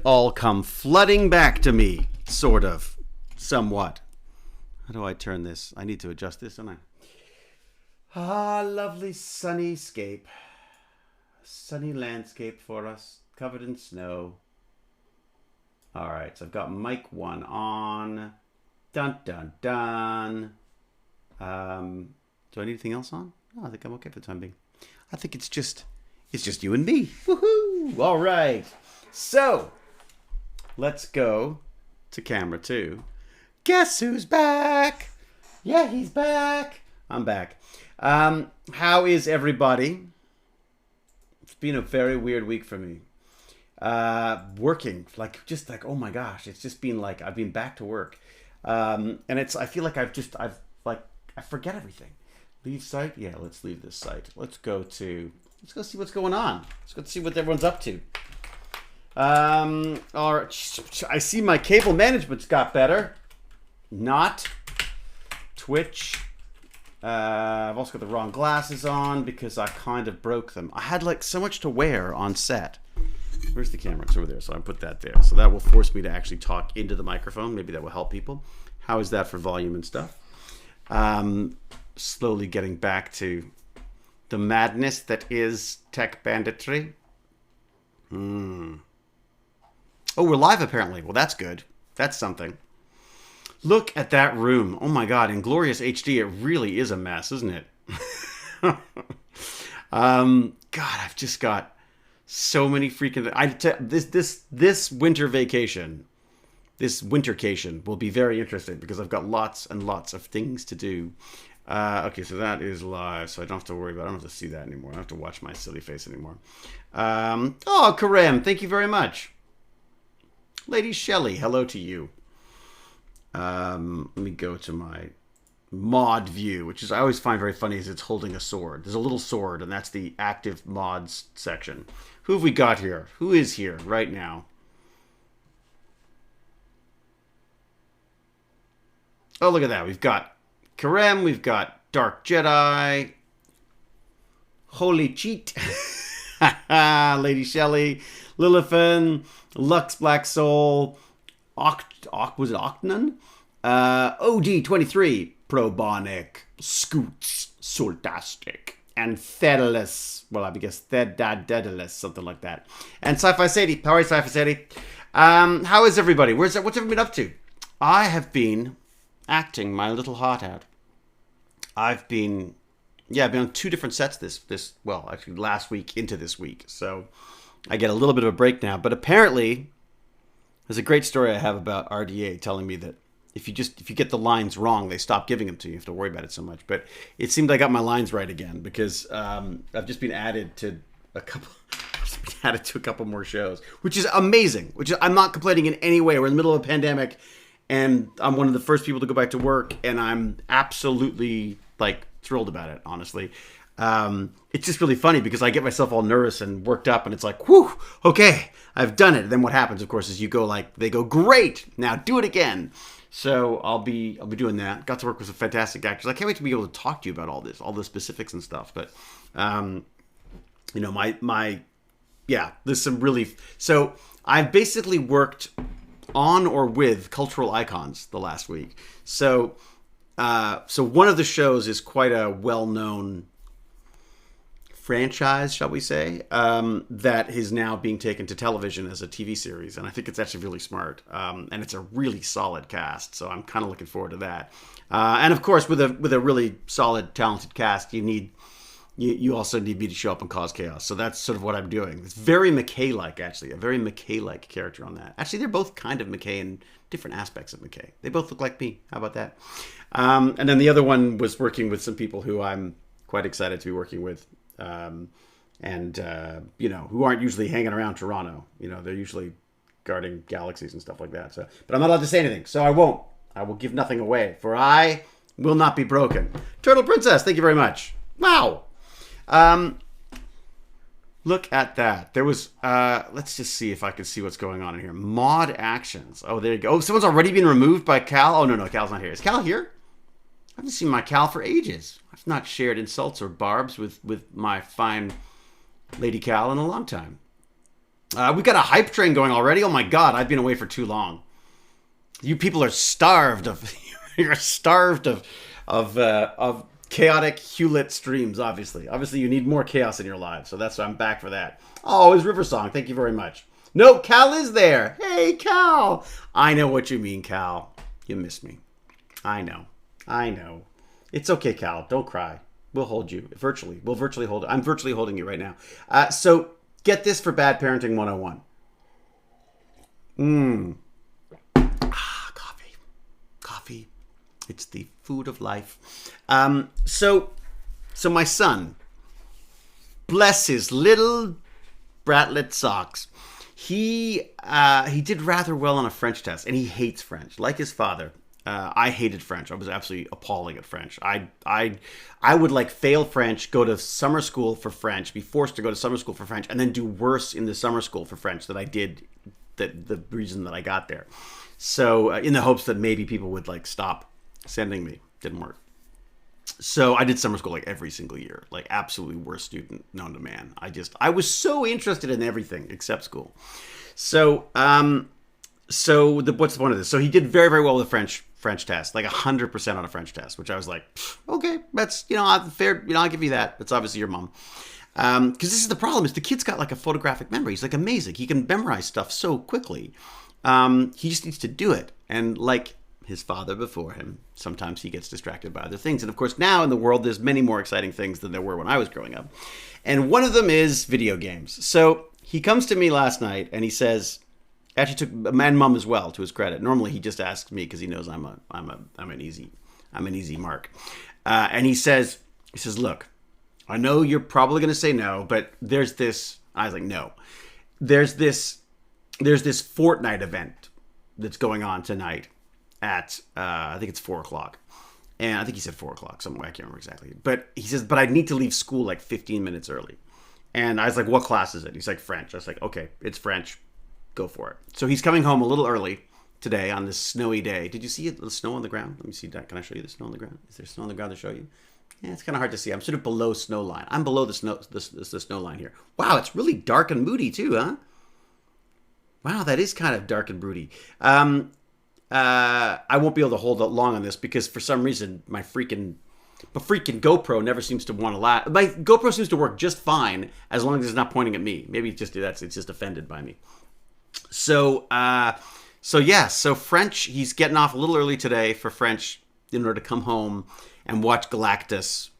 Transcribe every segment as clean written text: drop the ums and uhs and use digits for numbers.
all come flooding back to me, sort of, somewhat. How do I turn this? I need to adjust this, don't I? Ah, lovely sunny scape. Sunny landscape for us, covered in snow. All right, so I've got mic 1 on. Dun, dun, dun. Do I need anything else on? No, I think I'm okay for the time being. I think it's just you and me. Woohoo! All right. So, let's go to camera 2. Guess who's back? Yeah, he's back. I'm back. How is everybody? It's been a very weird week for me. Working, oh my gosh, it's just been like, I've been back to work. And I feel like I forget everything. Leave site? Yeah, let's leave this site. Let's go see what's going on. Let's go see what everyone's up to. All right, I see my cable management's got better. Not. Twitch. I've also got the wrong glasses on because I kind of broke them. I had like so much to wear on set. Where's the camera? It's over there, so I put that there. So that will force me to actually talk into the microphone. Maybe that will help people. How is that for volume and stuff? Slowly getting back to the madness that is tech banditry. Oh, we're live apparently. Well, that's good. That's something. Look at that room. Oh my God, in glorious HD, it really is a mess, isn't it? God, I've just got so many freaking. This winter vacation, this wintercation will be very interesting because I've got lots and lots of things to do. Okay, so that is live, so I don't have to worry about. I don't have to see that anymore. I don't have to watch my silly face anymore. Oh, Karem, thank you very much. Lady Shelley, hello to you. Let me go to my mod view, which is I always find very funny is it's holding a sword. There's a little sword, and that's the active mods section. Who have we got here? Who is here right now? Oh, look at that. We've got Karem, we've got Dark Jedi, Holy Cheat, Lady Shelley, Lilithan, Lux Black Soul, was it Octanon? OD23, Probonic, Scoots, Soltastic, and Thedalus. Well, I guess Thedadedalus, something like that. And Sci-Fi Sadie. How are you, Sci-Fi Sadie? How is everybody? What's everyone been up to? I have been acting my little heart out. I've been on 2 different sets actually last week into this week. So I get a little bit of a break now. But apparently, there's a great story I have about RDA telling me that if you get the lines wrong, they stop giving them to you. You have to worry about it so much. But it seemed I got my lines right again because I've just been added to a couple more shows, which is amazing. I'm not complaining in any way. We're in the middle of a pandemic, and I'm one of the first people to go back to work, and I'm absolutely thrilled about it, honestly. It's just really funny because I get myself all nervous and worked up, and it's like, whew, okay, I've done it. And then what happens, of course, is they go, great, now do it again. So I'll be doing that. Got to work with some fantastic actors. I can't wait to be able to talk to you about all the specifics and stuff. But there's some really. So I've basically worked on or with cultural icons the last week. So one of the shows is quite a well-known franchise, shall we say, that is now being taken to television as a TV series, and I think it's actually really smart, and it's a really solid cast, so I'm kind of looking forward to that. And of course, with a really solid, talented cast, you also need me to show up and cause chaos. So that's sort of what I'm doing. It's very McKay-like, actually, a very McKay-like character on that. Actually, they're both kind of McKay in different aspects of McKay. They both look like me. How about that? And then the other one was working with some people who I'm quite excited to be working with. Who aren't usually hanging around Toronto. They're usually guarding galaxies and stuff like that. So, but I'm not allowed to say anything, so I won't. I will give nothing away, for I will not be broken. Turtle Princess, thank you very much. Wow. Look at that. There was, let's just see if I can see what's going on in here. Mod actions. Oh, there you go. Oh, someone's already been removed by Cal. Oh, no, Cal's not here. Is Cal here? I haven't seen my Cal for ages. I've not shared insults or barbs with my fine Lady Cal in a long time. We got a hype train going already. Oh my God, I've been away for too long. You people are starved of. You're starved of chaotic Hewlett streams. Obviously, you need more chaos in your lives. So that's why I'm back for that. Oh, it's River Song. Thank you very much. No, Cal is there. Hey, Cal. I know what you mean, Cal. You miss me. I know. It's okay, Cal. Don't cry. We'll hold you virtually. We'll virtually hold. I'm virtually holding you right now. So get this for Bad Parenting 101. Coffee. It's the food of life. So my son, bless his little bratlet socks. He did rather well on a French test, and he hates French, like his father. I hated French. I was absolutely appalling at French. I would like fail French, go to summer school for French, be forced to go to summer school for French, and then do worse in the summer school for French than I did the reason that I got there. So in the hopes that maybe people would like stop sending me. Didn't work. So I did summer school like every single year, like absolutely worst student known to man. I was so interested in everything except school. So what's the point of this? So he did very, very well with the French test, like 100% on a French test, which I was like, okay, that's, fair. I'll give you that. That's obviously your mom. Because this is the problem is the kid's got like a photographic memory. He's like amazing. He can memorize stuff so quickly. He just needs to do it. And like his father before him, sometimes he gets distracted by other things. And of course, now in the world, there's many more exciting things than there were when I was growing up. And one of them is video games. So he comes to me last night and he says, actually took man mom as well, to his credit. Normally he just asks me because he knows I'm an easy mark. And he says, look, I know you're probably going to say no, but there's this. I was like, no. There's this Fortnite event that's going on tonight at I think it's 4:00, and I think he said 4:00 somewhere. I can't remember exactly. But he says, but I need to leave school like 15 minutes early. And I was like, what class is it? He's like, French. I was like, okay, it's French. Go for it. So he's coming home a little early today on this snowy day. Did you see the snow on the ground? Let me see that. Can I show you the snow on the ground? Is there snow on the ground to show you? Yeah, it's kind of hard to see. I'm sort of below snow line. I'm below the snow line here. Wow, it's really dark and moody too, huh? Wow, that is kind of dark and broody. I won't be able to hold out long on this because for some reason my freaking GoPro never seems to want to laugh. My GoPro seems to work just fine as long as it's not pointing at me. Maybe it's just offended by me. So French, he's getting off a little early today for French in order to come home and watch Galactus,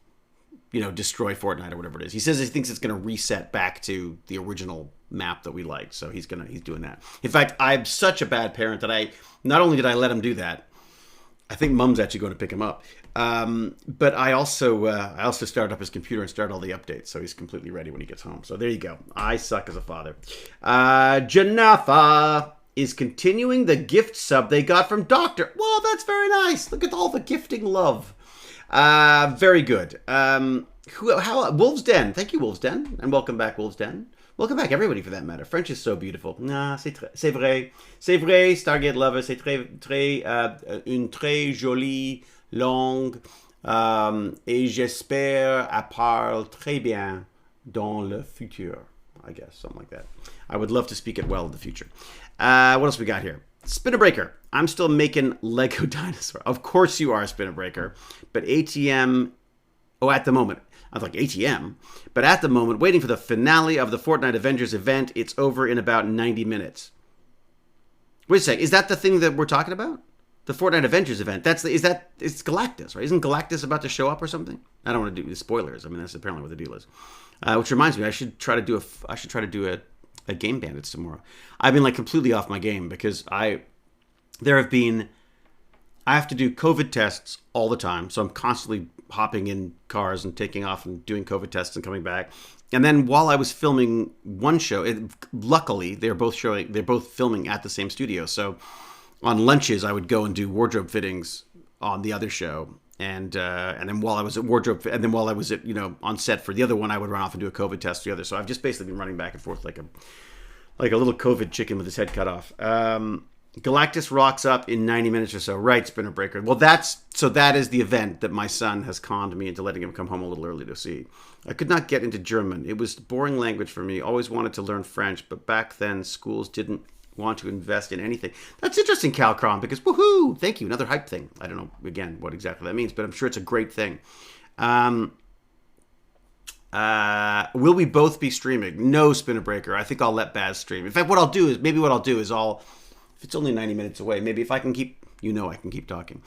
destroy Fortnite or whatever it is. He says he thinks it's going to reset back to the original map that we liked. So he's doing that. In fact, I'm such a bad parent that not only did I let him do that, I think Mom's actually going to pick him up. But I also started up his computer and started all the updates, so he's completely ready when he gets home. So there you go. I suck as a father. Janafa is continuing the gift sub they got from Doctor. Well, that's very nice. Look at all the gifting love. Very good. Wolf's Den. Thank you, Wolf's Den, and welcome back, Wolf's Den. Welcome back, everybody, for that matter. French is so beautiful. C'est vrai. C'est vrai, Stargate Lover. C'est une très jolie langue. Et j'espère elle parle très bien dans le futur. I guess, something like that. I would love to speak it well in the future. What else we got here? Spinner Breaker. I'm still making Lego Dinosaur. Of course you are, Spinner Breaker. But ATM... Oh, at the moment... I was like, ATM? But at the moment, waiting for the finale of the Fortnite Avengers event. It's over in about 90 minutes. Wait a sec. Is that the thing that we're talking about? The Fortnite Avengers event. It's Galactus, right? Isn't Galactus about to show up or something? I don't want to do spoilers. I mean, that's apparently what the deal is. Which reminds me, I should try to do a Game Bandits tomorrow. I've been like completely off my game because I have to do COVID tests all the time. So I'm constantly hopping in cars and taking off and doing COVID tests and coming back. And then while I was filming one show, luckily they're both filming at the same studio. So on lunches, I would go and do wardrobe fittings on the other show. And then while I was at on set for the other one, I would run off and do a COVID test for the other. So I've just basically been running back and forth like a little COVID chicken with his head cut off. Galactus rocks up in 90 minutes or so. Right, Spinner Breaker. Well, that is the event that my son has conned me into letting him come home a little early to see. I could not get into German. It was a boring language for me. Always wanted to learn French, but back then schools didn't want to invest in anything. That's interesting, Cal Crom, because woohoo! Thank you. Another hype thing. I don't know, again, what exactly that means, but I'm sure it's a great thing. Will we both be streaming? No, Spinner Breaker. I think I'll let Baz stream. In fact, what I'll do is if it's only 90 minutes away, maybe if I can keep, I can keep talking.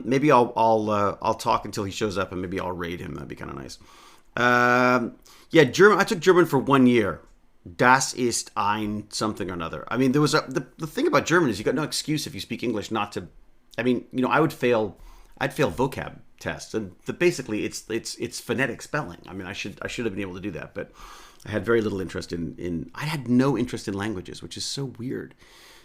Maybe I'll talk until he shows up, and maybe I'll raid him. That'd be kind of nice. Yeah, German. I took German for 1 year. Das ist ein something or another. I mean, there was the thing about German is you got no excuse if you speak English not to. I mean, I'd fail vocab tests, and basically it's phonetic spelling. I mean, I should have been able to do that, but I had very little interest in. I had no interest in languages, which is so weird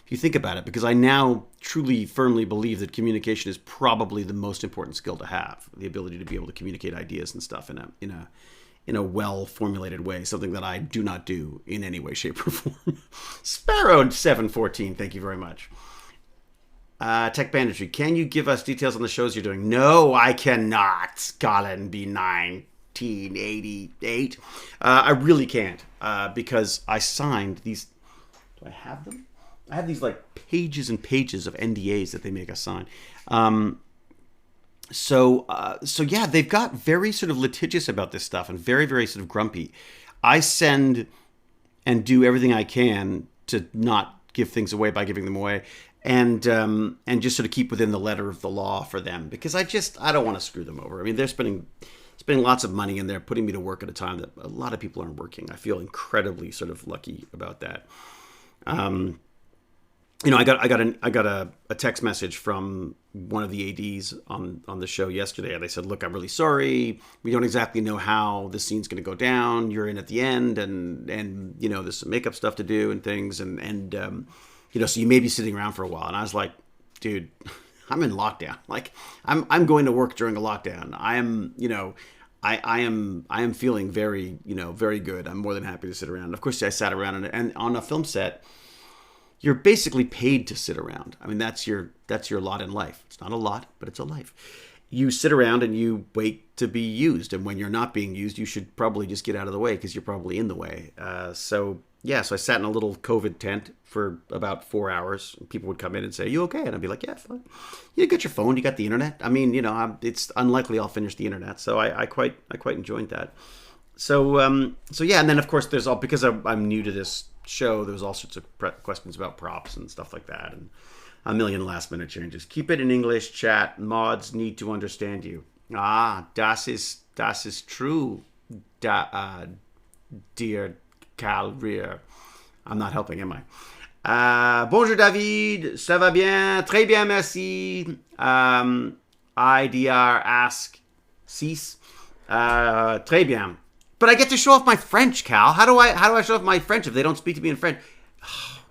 if you think about it, because I now truly, firmly believe that communication is probably the most important skill to have. The ability to be able to communicate ideas and stuff in a well-formulated way, something that I do not do in any way, shape, or form. Sparrow714, thank you very much. Tech Banditry, can you give us details on the shows you're doing? No, I cannot, Colin B1988. I really can't, because I signed these. Do I have them? I have these like pages and pages of NDAs that they make us sign. So yeah, they've got very sort of litigious about this stuff and very, very sort of grumpy. I send and do everything I can to not give things away by giving them away, and just sort of keep within the letter of the law for them, because I don't want to screw them over. I mean, they're spending lots of money and they're putting me to work at a time that a lot of people aren't working. I feel incredibly sort of lucky about that. I got a text message from one of the ADs on the show yesterday, and they said, "Look, I'm really sorry. We don't exactly know how this scene's going to go down. You're in at the end, and there's some makeup stuff to do and things, and so you may be sitting around for a while." And I was like, "Dude, I'm in lockdown. Like, I'm going to work during a lockdown. I am I am feeling very very good. I'm more than happy to sit around." Of course, I sat around, and on a film set, you're basically paid to sit around. I mean, that's your lot in life. It's not a lot, but it's a life. You sit around and you wait to be used. And when you're not being used, you should probably just get out of the way, because you're probably in the way. So I sat in a little COVID tent for about 4 hours. People would come in and say, "Are you okay?" And I'd be like, "Yeah, fine." You got your phone, you got the internet. I mean, it's unlikely I'll finish the internet. So I quite enjoyed that. So yeah, and then of course there's because I'm new to this show, there was all sorts of questions about props and stuff like that, and a million last minute changes. Keep it in English, chat. Mods need to understand you. Das ist true, dear Cal Rear. I'm not helping, am I? Bonjour David, ça va bien? Très bien, merci. IDR ask cease. Très bien. But I get to show off my French, Cal. How do I show off my French if they don't speak to me in French? Oh,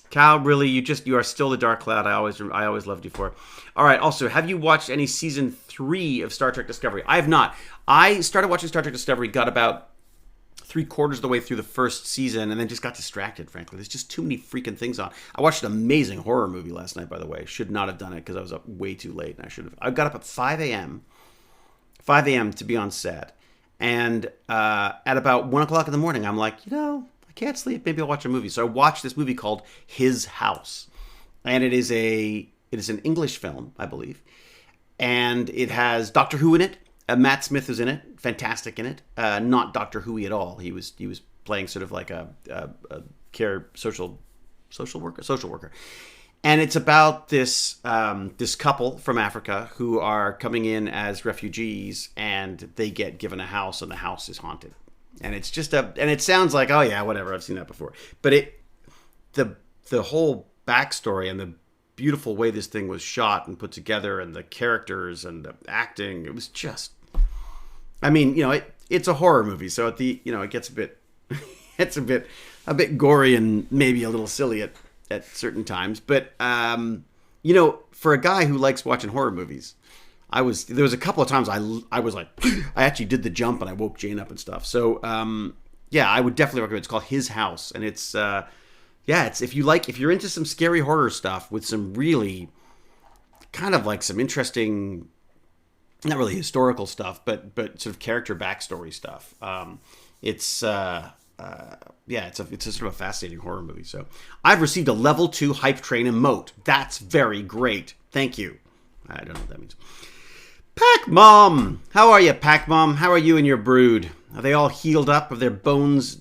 Cal, really, you are still the dark cloud I always loved you for. All right. Also, have you watched any season 3 of Star Trek Discovery? I have not. I started watching Star Trek Discovery, got about 3/4 of the way through the first season, and then just got distracted. Frankly, there's just too many freaking things on. I watched an amazing horror movie last night, by the way. Should not have done it because I was up way too late, and I should have. I got up at 5 a.m. 5 a.m. to be on set. And at about 1 o'clock in the morning, I'm like, I can't sleep. Maybe I'll watch a movie. So I watched this movie called His House, and it is an English film, I believe, and it has Doctor Who in it. Matt Smith is in it, fantastic in it. Not Doctor Who-y at all. He was playing sort of like a social worker. And it's about this couple from Africa who are coming in as refugees, and they get given a house, and the house is haunted. And it's just and it sounds like, oh yeah, whatever, I've seen that before. But the whole backstory and the beautiful way this thing was shot and put together, and the characters and the acting, it was just, I mean, it's a horror movie, so it gets a bit it's a bit gory and maybe a little silly at certain times, but for a guy who likes watching horror movies, there was a couple of times I was like, I actually did the jump and I woke Jane up and stuff. So I would definitely recommend it. It's called His House, and it's yeah, it's if you're into some scary horror stuff with some really kind of like some interesting, not really historical stuff, but sort of character backstory stuff. It's yeah, it's a sort of a fascinating horror movie. So I've received a level 2 hype train emote. That's very great. Thank you. I don't know what that means. Pack Mom, how are you, Pack Mom? How are you and your brood? Are they all healed up? Have their bones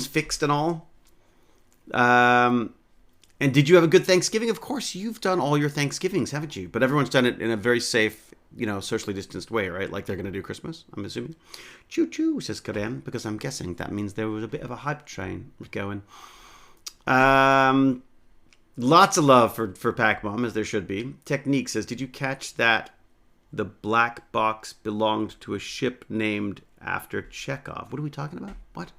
fixed and all? And did you have a good Thanksgiving? Of course, you've done all your Thanksgivings, haven't you? But everyone's done it in a very safe, socially distanced way, right? Like they're going to do Christmas, I'm assuming. Choo choo, says Karen, because I'm guessing that means there was a bit of a hype train going. Lots of love for Pac Mom, as there should be. Technique says, did you catch that the black box belonged to a ship named after Chekhov? What are we talking about? What?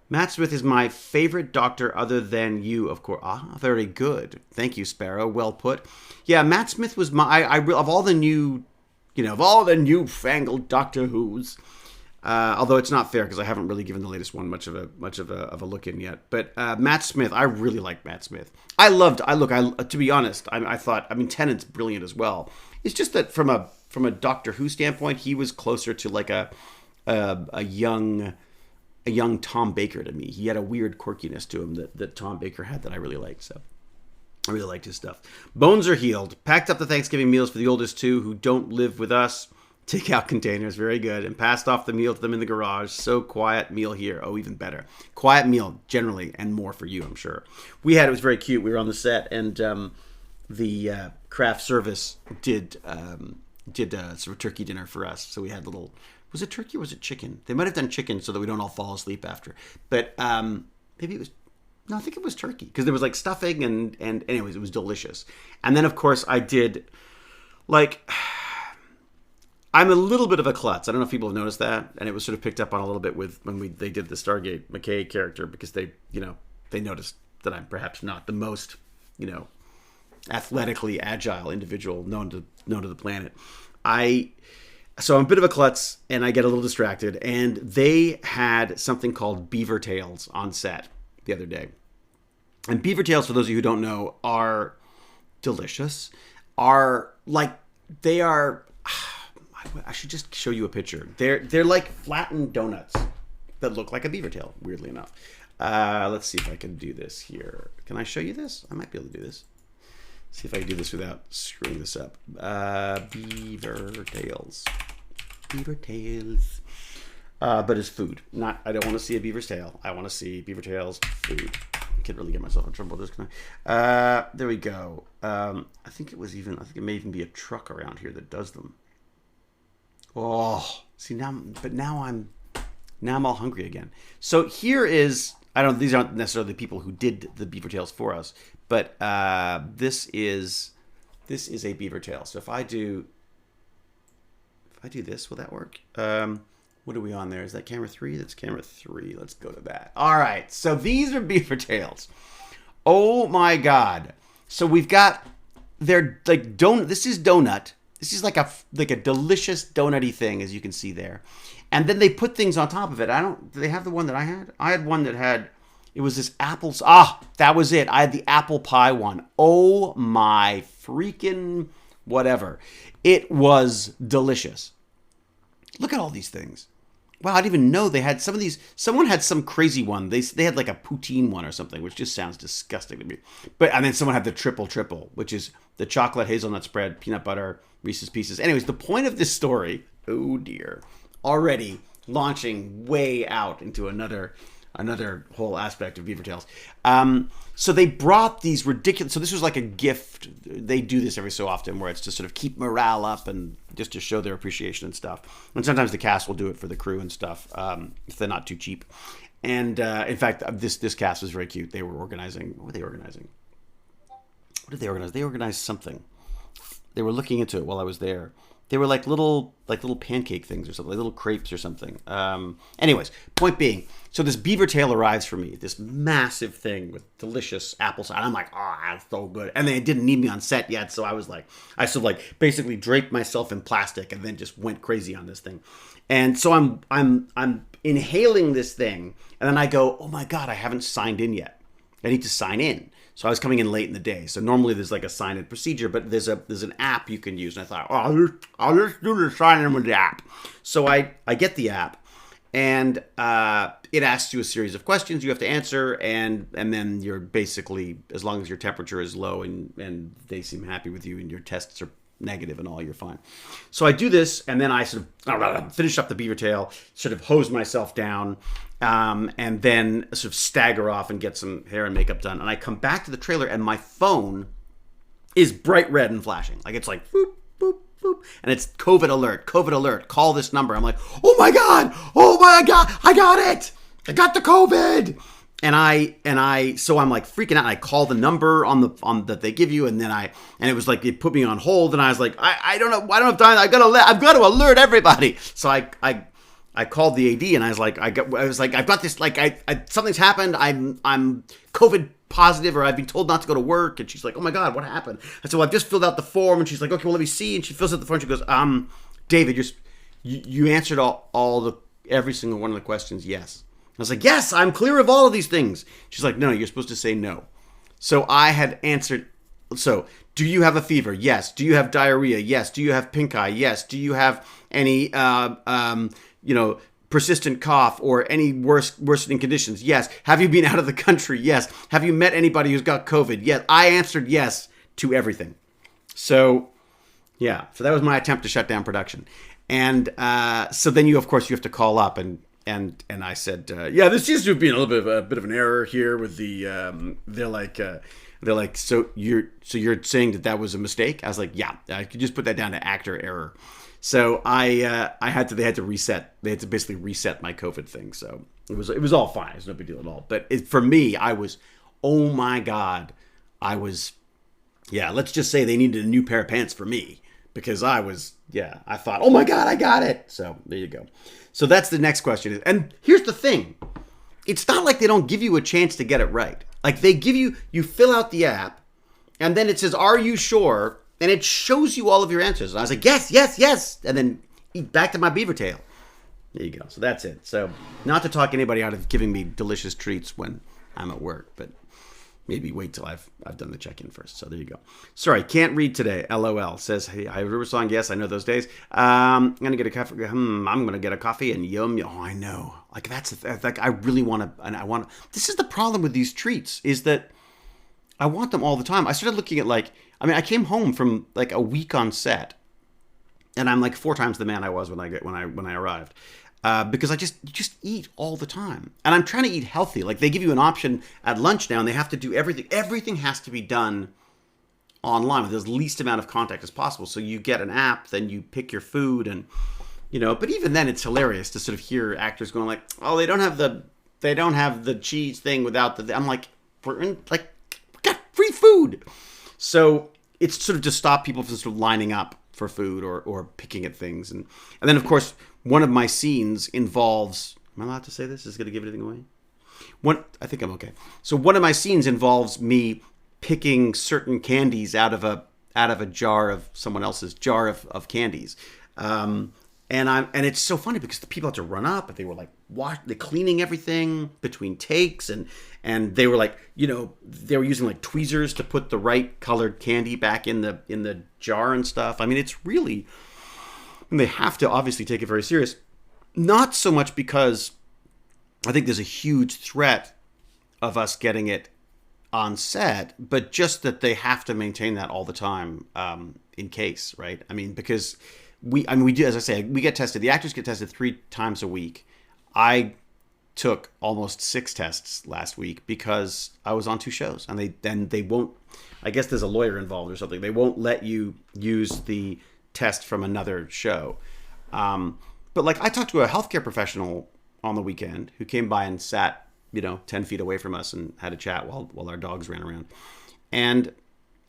Matt Smith is my favorite doctor other than you, of course. Ah, very good. Thank you, Sparrow. Well put. Yeah, Matt Smith was of all the newfangled Doctor Who's. Although it's not fair because I haven't really given the latest one much of a look in yet. But Matt Smith, I really like Matt Smith. To be honest, I thought Tennant's brilliant as well. It's just that from a Doctor Who standpoint, he was closer to like a young Tom Baker to me. He had a weird quirkiness to him that Tom Baker had that I really liked. So I really liked his stuff. Bones are healed. Packed up the Thanksgiving meals for the oldest two who don't live with us. Takeout containers, very good. And passed off the meal to them in the garage. So quiet meal here. Oh, even better. Quiet meal generally, and more for you, I'm sure. It was very cute. We were on the set, and the craft service did sort of turkey dinner for us. So we had little... Was it turkey or was it chicken? They might have done chicken so that we don't all fall asleep after. But maybe it was... No, I think it was turkey. Because there was like stuffing and anyways, it was delicious. And then, of course, I did... Like... I'm a little bit of a klutz. I don't know if people have noticed that. And it was sort of picked up on a little bit when they did the Stargate McKay character. Because they noticed that I'm perhaps not the most, athletically agile individual known to the planet. So I'm a bit of a klutz, and I get a little distracted. And they had something called beaver tails on set the other day. And beaver tails, for those of you who don't know, are delicious. I should just show you a picture. They're like flattened donuts that look like a beaver tail, weirdly enough. Let's see if I can do this here. Can I show you this? I might be able to do this. See if I can do this without screwing this up. Beaver tails. Beaver tails. But it's food. I don't want to see a beaver's tail. I want to see beaver tails food. I can't really get myself in trouble just now. There we go. I think it may even be a truck around here that does them. Oh, see now I'm all hungry again. So here is, these aren't necessarily the people who did the beaver tails for us, but this is a beaver tail. So if I do this, will that work? What are we on there? Is that camera 3? That's camera 3. Let's go to that. All right. So these are beaver tails. Oh my God. So we've got they're like donut. This is donut. This is like a delicious donut-y thing, as you can see there. And then they put things on top of it. Do they have the one that I had? I had one that had, it was this apples. That was it. I had the apple pie one. Oh my freaking whatever. It was delicious. Look at all these things. Wow, I didn't even know they had some of these. Someone had some crazy one. They had like a poutine one or something, which just sounds disgusting to me. And then someone had the triple, which is the chocolate hazelnut spread, peanut butter, Reese's Pieces. Anyways, the point of this story, oh dear, already launching way out into another whole aspect of beaver tails. So they brought these ridiculous... So this was like a gift. They do this every so often where it's to sort of keep morale up and just to show their appreciation and stuff. And sometimes the cast will do it for the crew and stuff if they're not too cheap. And in fact, this cast was very cute. They were organizing... What were they organizing? What did they organize? They organized something. They were looking into it while I was there. They were like little pancake things or something, like little crepes or something. Anyways, point being, so this beaver tail arrives for me, this massive thing with delicious apple cider. I'm like, oh, that's so good. And they didn't need me on set yet, so I was like, I sort of like basically draped myself in plastic and then just went crazy on this thing. And so I'm inhaling this thing, and then I go, oh my god, I haven't signed in yet. I need to sign in. So I was coming in late in the day. So normally there's like a sign-in procedure, but there's an app you can use. And I thought, oh, I'll just do the sign-in with the app. So I get the app, and it asks you a series of questions you have to answer, and then you're basically, as long as your temperature is low and they seem happy with you and your tests are negative and all, you're fine. So I do this, and then I sort of finish up the beaver tail, sort of hose myself down, and then sort of stagger off and get some hair and makeup done. And I come back to the trailer, and my phone is bright red and flashing. Like, it's like, boop, boop, boop. And it's COVID alert, call this number. I'm like, oh my God, I got it. I got the COVID. So I'm like freaking out. And I call the number on that they give you, and it was like, it put me on hold, and I was like, I don't know, I don't have time. I've got to alert everybody. So I called the AD, and I was like, I've got this, like, something's happened. I'm COVID positive, or I've been told not to go to work. And she's like, oh my God, what happened? I said, well, I've just filled out the form. And she's like, okay, well, let me see. And she fills out the form. She goes, David, you answered every single one of the questions. Yes. I was like, yes, I'm clear of all of these things. She's like, no, you're supposed to say no. So I had answered, so do you have a fever? Yes. Do you have diarrhea? Yes. Do you have pink eye? Yes. Do you have any, persistent cough or any worsening conditions? Yes. Have you been out of the country? Yes. Have you met anybody who's got COVID? Yes. I answered yes to everything. So, yeah. So that was my attempt to shut down production. And so then you have to call up and I said, yeah, this seems to have been a little bit of an error here with the. They're like, so you're saying that was a mistake? I was like, yeah, I could just put that down to actor error. So they had to reset. They had to basically reset my COVID thing. So it was all fine. It was no big deal at all. But for me, I was, oh my God, let's just say they needed a new pair of pants for me, because I thought, oh my God, I got it. So there you go. So that's the next question. And here's the thing. It's not like they don't give you a chance to get it right. Like, they give you fill out the app, and then it says, are you sure? And it shows you all of your answers. And I was like, yes, yes, yes. And then eat back to my beaver tail. There you go. So that's it. So not to talk anybody out of giving me delicious treats when I'm at work, but maybe wait till I've done the check-in first. So there you go. Sorry, can't read today. LOL. Says, hey, I River Song. Yes, I know those days. I'm gonna get a coffee. I'm gonna get a coffee and yum. Oh, I know. Like, that's like, I really want to, and I want. This is the problem with these treats, is that I want them all the time. I started looking at, like, I came home from like a week on set, and I'm like 4 times the man I was when I arrived. Because I just eat all the time. And I'm trying to eat healthy. Like, they give you an option at lunch now, and they have to do everything. Everything has to be done online with as least amount of contact as possible. So you get an app, then you pick your food, and, but even then it's hilarious to sort of hear actors going like, oh, they don't have the cheese thing without the, I'm like, we got free food. So it's sort of to stop people from sort of lining up for food or picking at things. And then, of course, one of my scenes involves, am I allowed to say this? Is it going to give anything away? I think I'm okay. So one of my scenes involves me picking certain candies out of a jar of someone else's jar of candies. And it's so funny because the people had to run up, and they were like, they're cleaning everything between takes, and they were like, they were using like tweezers to put the right colored candy back in the jar and stuff. It's really, and they have to obviously take it very serious. Not so much because I think there's a huge threat of us getting it on set, but just that they have to maintain that all the time, in case, right? Because we do, as I say, we get tested. The actors get tested 3 times a week. I took almost 6 tests last week because I was on 2 shows, and they won't, I guess there's a lawyer involved or something. They won't let you use the test from another show. But like, I talked to a healthcare professional on the weekend who came by and sat, 10 feet away from us and had a chat while our dogs ran around. And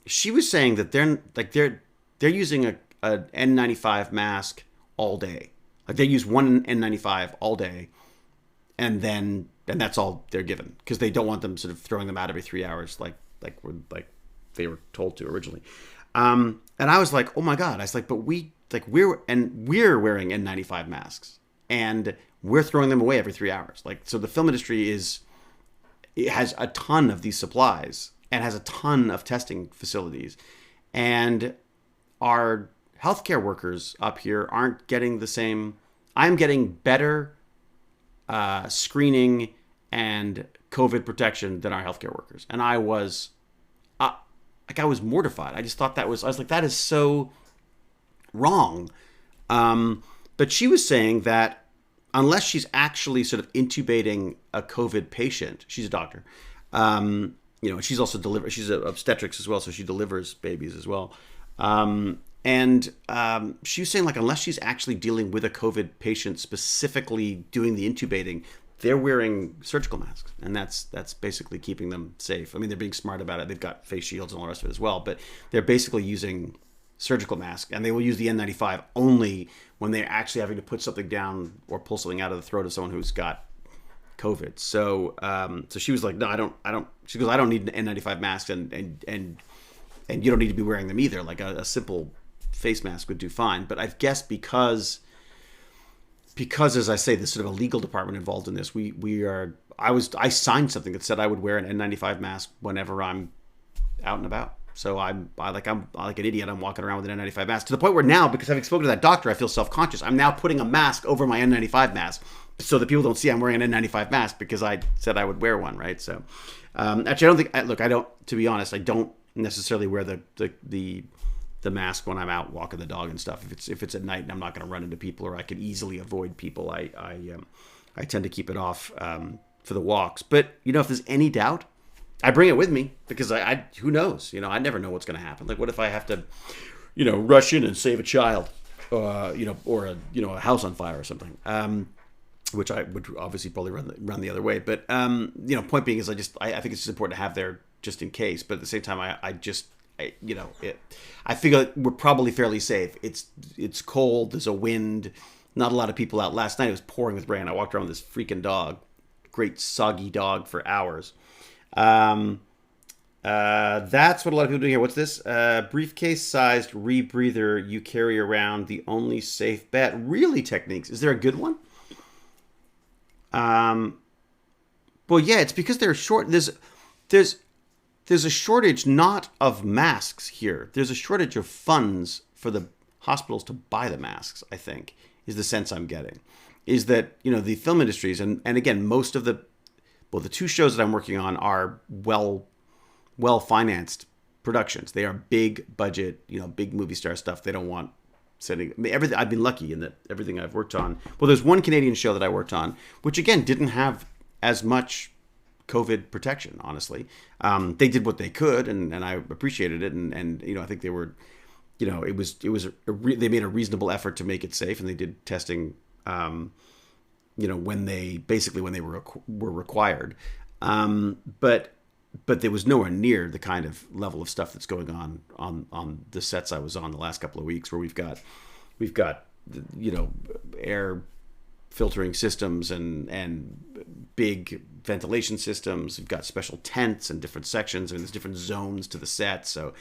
she was saying that they're using an N95 mask all day. Like they use one N95 all day, and that's all they're given because they don't want them sort of throwing them out every 3 hours like they were told to originally. And I was like, oh my God. I was like, but we're wearing N95 masks and we're throwing them away every 3 hours. Like, so the film industry it has a ton of these supplies and has a ton of testing facilities. And our healthcare workers up here aren't getting the same. I'm getting better screening and COVID protection than our healthcare workers. And I was mortified. I just thought I was like, that is so wrong. But she was saying that unless she's actually sort of intubating a COVID patient, she's a doctor. She's also she's an obstetrics as well, so she delivers babies as well. And she was saying, like, unless she's actually dealing with a COVID patient, specifically doing the intubating, they're wearing surgical masks, and that's basically keeping them safe. I mean, they're being smart about it. They've got face shields and all the rest of it as well, but they're basically using surgical masks, and they will use the N95 only when they're actually having to put something down or pull something out of the throat of someone who's got COVID. So, so she was like, no, I don't. She goes, I don't need an N95 mask, and you don't need to be wearing them either. Like a simple face mask would do fine. But I guess because as I say, there's sort of a legal department involved in this. I signed something that said I would wear an N95 mask whenever I'm out and about. So I'm like an idiot. I'm walking around with an N95 mask to the point where now, because having spoken to that doctor, I feel self-conscious. I'm now putting a mask over my N95 mask so that people don't see I'm wearing an N95 mask because I said I would wear one, right? So actually, to be honest, I don't necessarily wear the mask when I'm out walking the dog and stuff. If it's at night and I'm not going to run into people or I can easily avoid people, I tend to keep it off for the walks. But if there's any doubt, I bring it with me because I who knows? I never know what's going to happen. Like, what if I have to, rush in and save a child, or a house on fire or something? Which I would obviously probably run the other way. But point being is I think it's just important to have there just in case. But at the same time, I figure like we're probably fairly safe. It's cold. There's a wind. Not a lot of people out. Last night it was pouring with rain. I walked around with this freaking dog, great soggy dog, for hours. That's what a lot of people do here. What's this? Briefcase-sized rebreather you carry around. The only safe bet. Really, Techniques. Is there a good one? Well, yeah, it's because they're short. There's a shortage not of masks here. There's a shortage of funds for the hospitals to buy the masks, I think, is the sense I'm getting. Is that, the film industries, and again, most of the two shows that I'm working on are well-financed productions. They are big budget, big movie star stuff. They don't want sending everything. I've been lucky in that everything I've worked on. Well, there's one Canadian show that I worked on, which again didn't have as much COVID protection. Honestly, they did what they could, and I appreciated it. And I think they were, they made a reasonable effort to make it safe, and they did testing. When they were required, but there was nowhere near the kind of level of stuff that's going on the sets I was on the last couple of weeks, where we've got air filtering systems and big ventilation systems. We've got special tents and different sections, and there's different zones to the set. So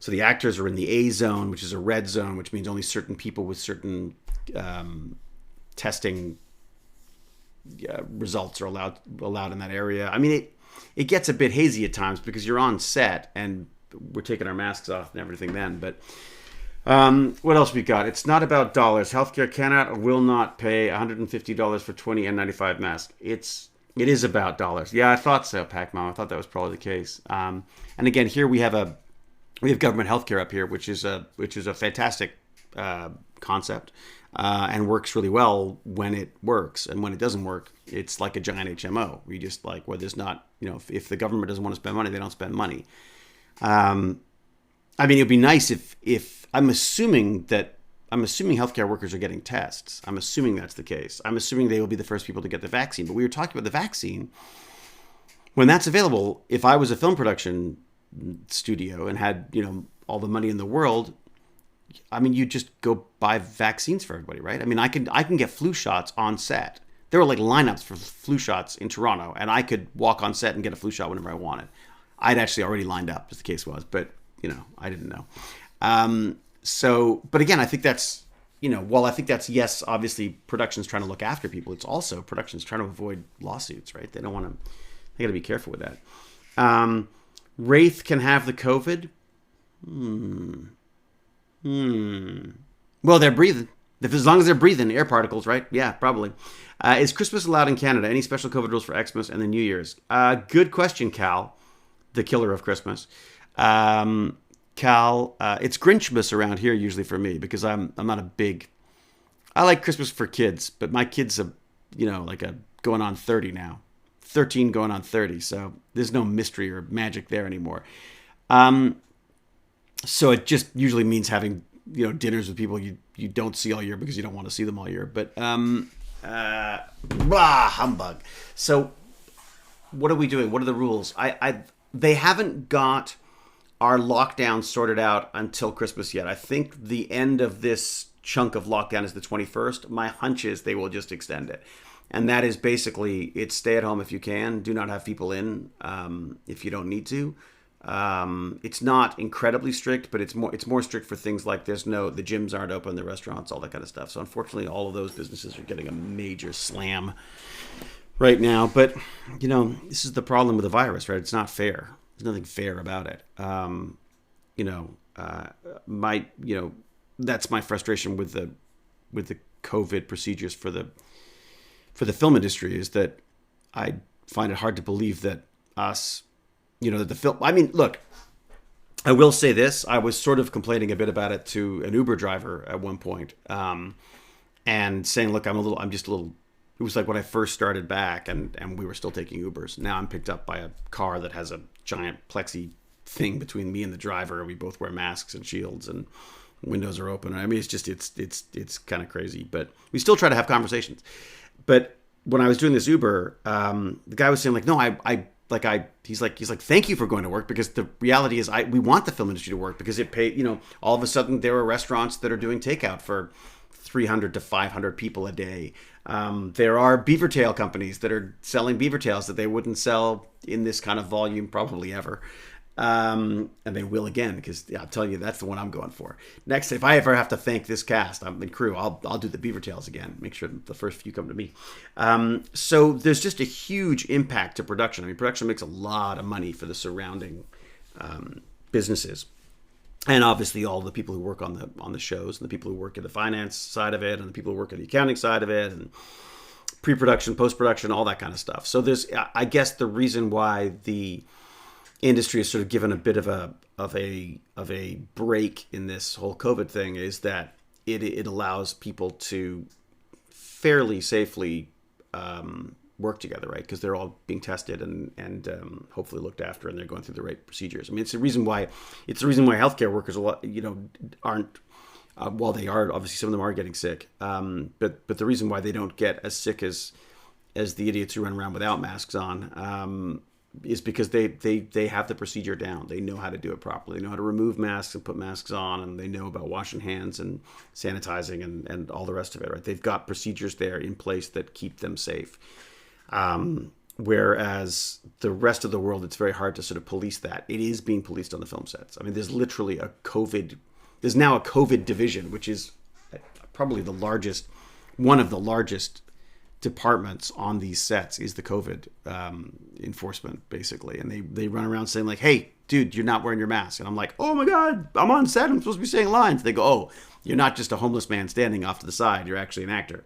the actors are in the A zone, which is a red zone, which means only certain people with certain testing results are allowed in that area. I mean, it gets a bit hazy at times because you're on set and we're taking our masks off and everything then. But what else we got? It's not about dollars. Healthcare cannot or will not pay $150 for 20 N95 masks. It is about dollars. Yeah, I thought so, Pac-Man. I thought that was probably the case. And again, here we have government healthcare up here, which is a fantastic concept. And works really well when it works, and when it doesn't work, it's like a giant HMO. We just where there's not, if the government doesn't want to spend money, they don't spend money. I mean, it'd be nice if I'm assuming healthcare workers are getting tests. I'm assuming that's the case. I'm assuming they will be the first people to get the vaccine. But we were talking about the vaccine. When that's available, if I was a film production studio and had all the money in the world, I mean, you just go buy vaccines for everybody, right? I mean, I can get flu shots on set. There were like lineups for flu shots in Toronto, and I could walk on set and get a flu shot whenever I wanted. I'd actually already lined up, as the case was, but I didn't know. But again, I think that's while I think that's, yes, obviously production's trying to look after people. It's also production's trying to avoid lawsuits, right? They don't want to. They got to be careful with that. Wraith can have the COVID. Well, they're breathing. As long as they're breathing air particles, right? Yeah, probably. Is Christmas allowed in Canada? Any special COVID rules for Xmas and the New Year's? Good question, Cal, the killer of Christmas. Cal, it's Grinchmas around here usually for me because I'm not a big. I like Christmas for kids, but my kids are, going on 30 now, 13 going on 30, so there's no mystery or magic there anymore. So it just usually means having dinners with people you don't see all year because you don't want to see them all year. But humbug. So what are we doing? What are the rules? They haven't got our lockdown sorted out until Christmas yet. I think the end of this chunk of lockdown is the 21st. My hunch is they will just extend it. And that is basically, it's stay at home if you can. Do not have people in if you don't need to. It's not incredibly strict, but it's more strict for things like the gyms aren't open, the restaurants, all that kind of stuff. So unfortunately, all of those businesses are getting a major slam right now. But, this is the problem with the virus, right? It's not fair. There's nothing fair about it. That's my frustration with the COVID procedures for the film industry is that I find it hard to believe that us, that the film. I mean, look, I will say this: I was sort of complaining a bit about it to an Uber driver at one point, and saying, "Look, I'm just a little." It was like when I first started back, and we were still taking Ubers. Now I'm picked up by a car that has a giant plexi thing between me and the driver. We both wear masks and shields, and windows are open. I mean, it's kind of crazy, but we still try to have conversations. But when I was doing this Uber, the guy was saying like, no, he's like, thank you for going to work, because the reality is we want the film industry to work because it pay, all of a sudden there are restaurants that are doing takeout for 300 to 500 people a day. There are beaver tail companies that are selling beaver tails that they wouldn't sell in this kind of volume probably ever. And they will again, because I'll tell you, that's the one I'm going for. Next, if I ever have to thank this cast and crew, I'll do the beaver tails again. Make sure the first few come to me. So there's just a huge impact to production. I mean, production makes a lot of money for the surrounding businesses, and obviously all the people who work on the shows, and the people who work in the finance side of it, and the people who work in the accounting side of it, and pre-production, post-production, all that kind of stuff. So there's, I guess, the reason why the industry is sort of given a bit of a break in this whole COVID thing is that it allows people to fairly safely work together, right? Because they're all being tested and hopefully looked after, and they're going through the right procedures. I mean, it's the reason why healthcare workers aren't. While they are, obviously some of them are getting sick, but the reason why they don't get as sick as the idiots who run around without masks on is because they have the procedure down. They know how to do it properly. They know how to remove masks and put masks on, and they know about washing hands and sanitizing and all the rest of it, right? They've got procedures there in place that keep them safe. Whereas the rest of the world, it's very hard to sort of police that. It is being policed on the film sets. I mean, there's literally there's now a COVID division, which is probably one of the largest departments on these sets is the COVID enforcement, basically. And they run around saying like, hey, dude, you're not wearing your mask. And I'm like, oh my God, I'm on set. I'm supposed to be saying lines. They go, oh, you're not just a homeless man standing off to the side. You're actually an actor.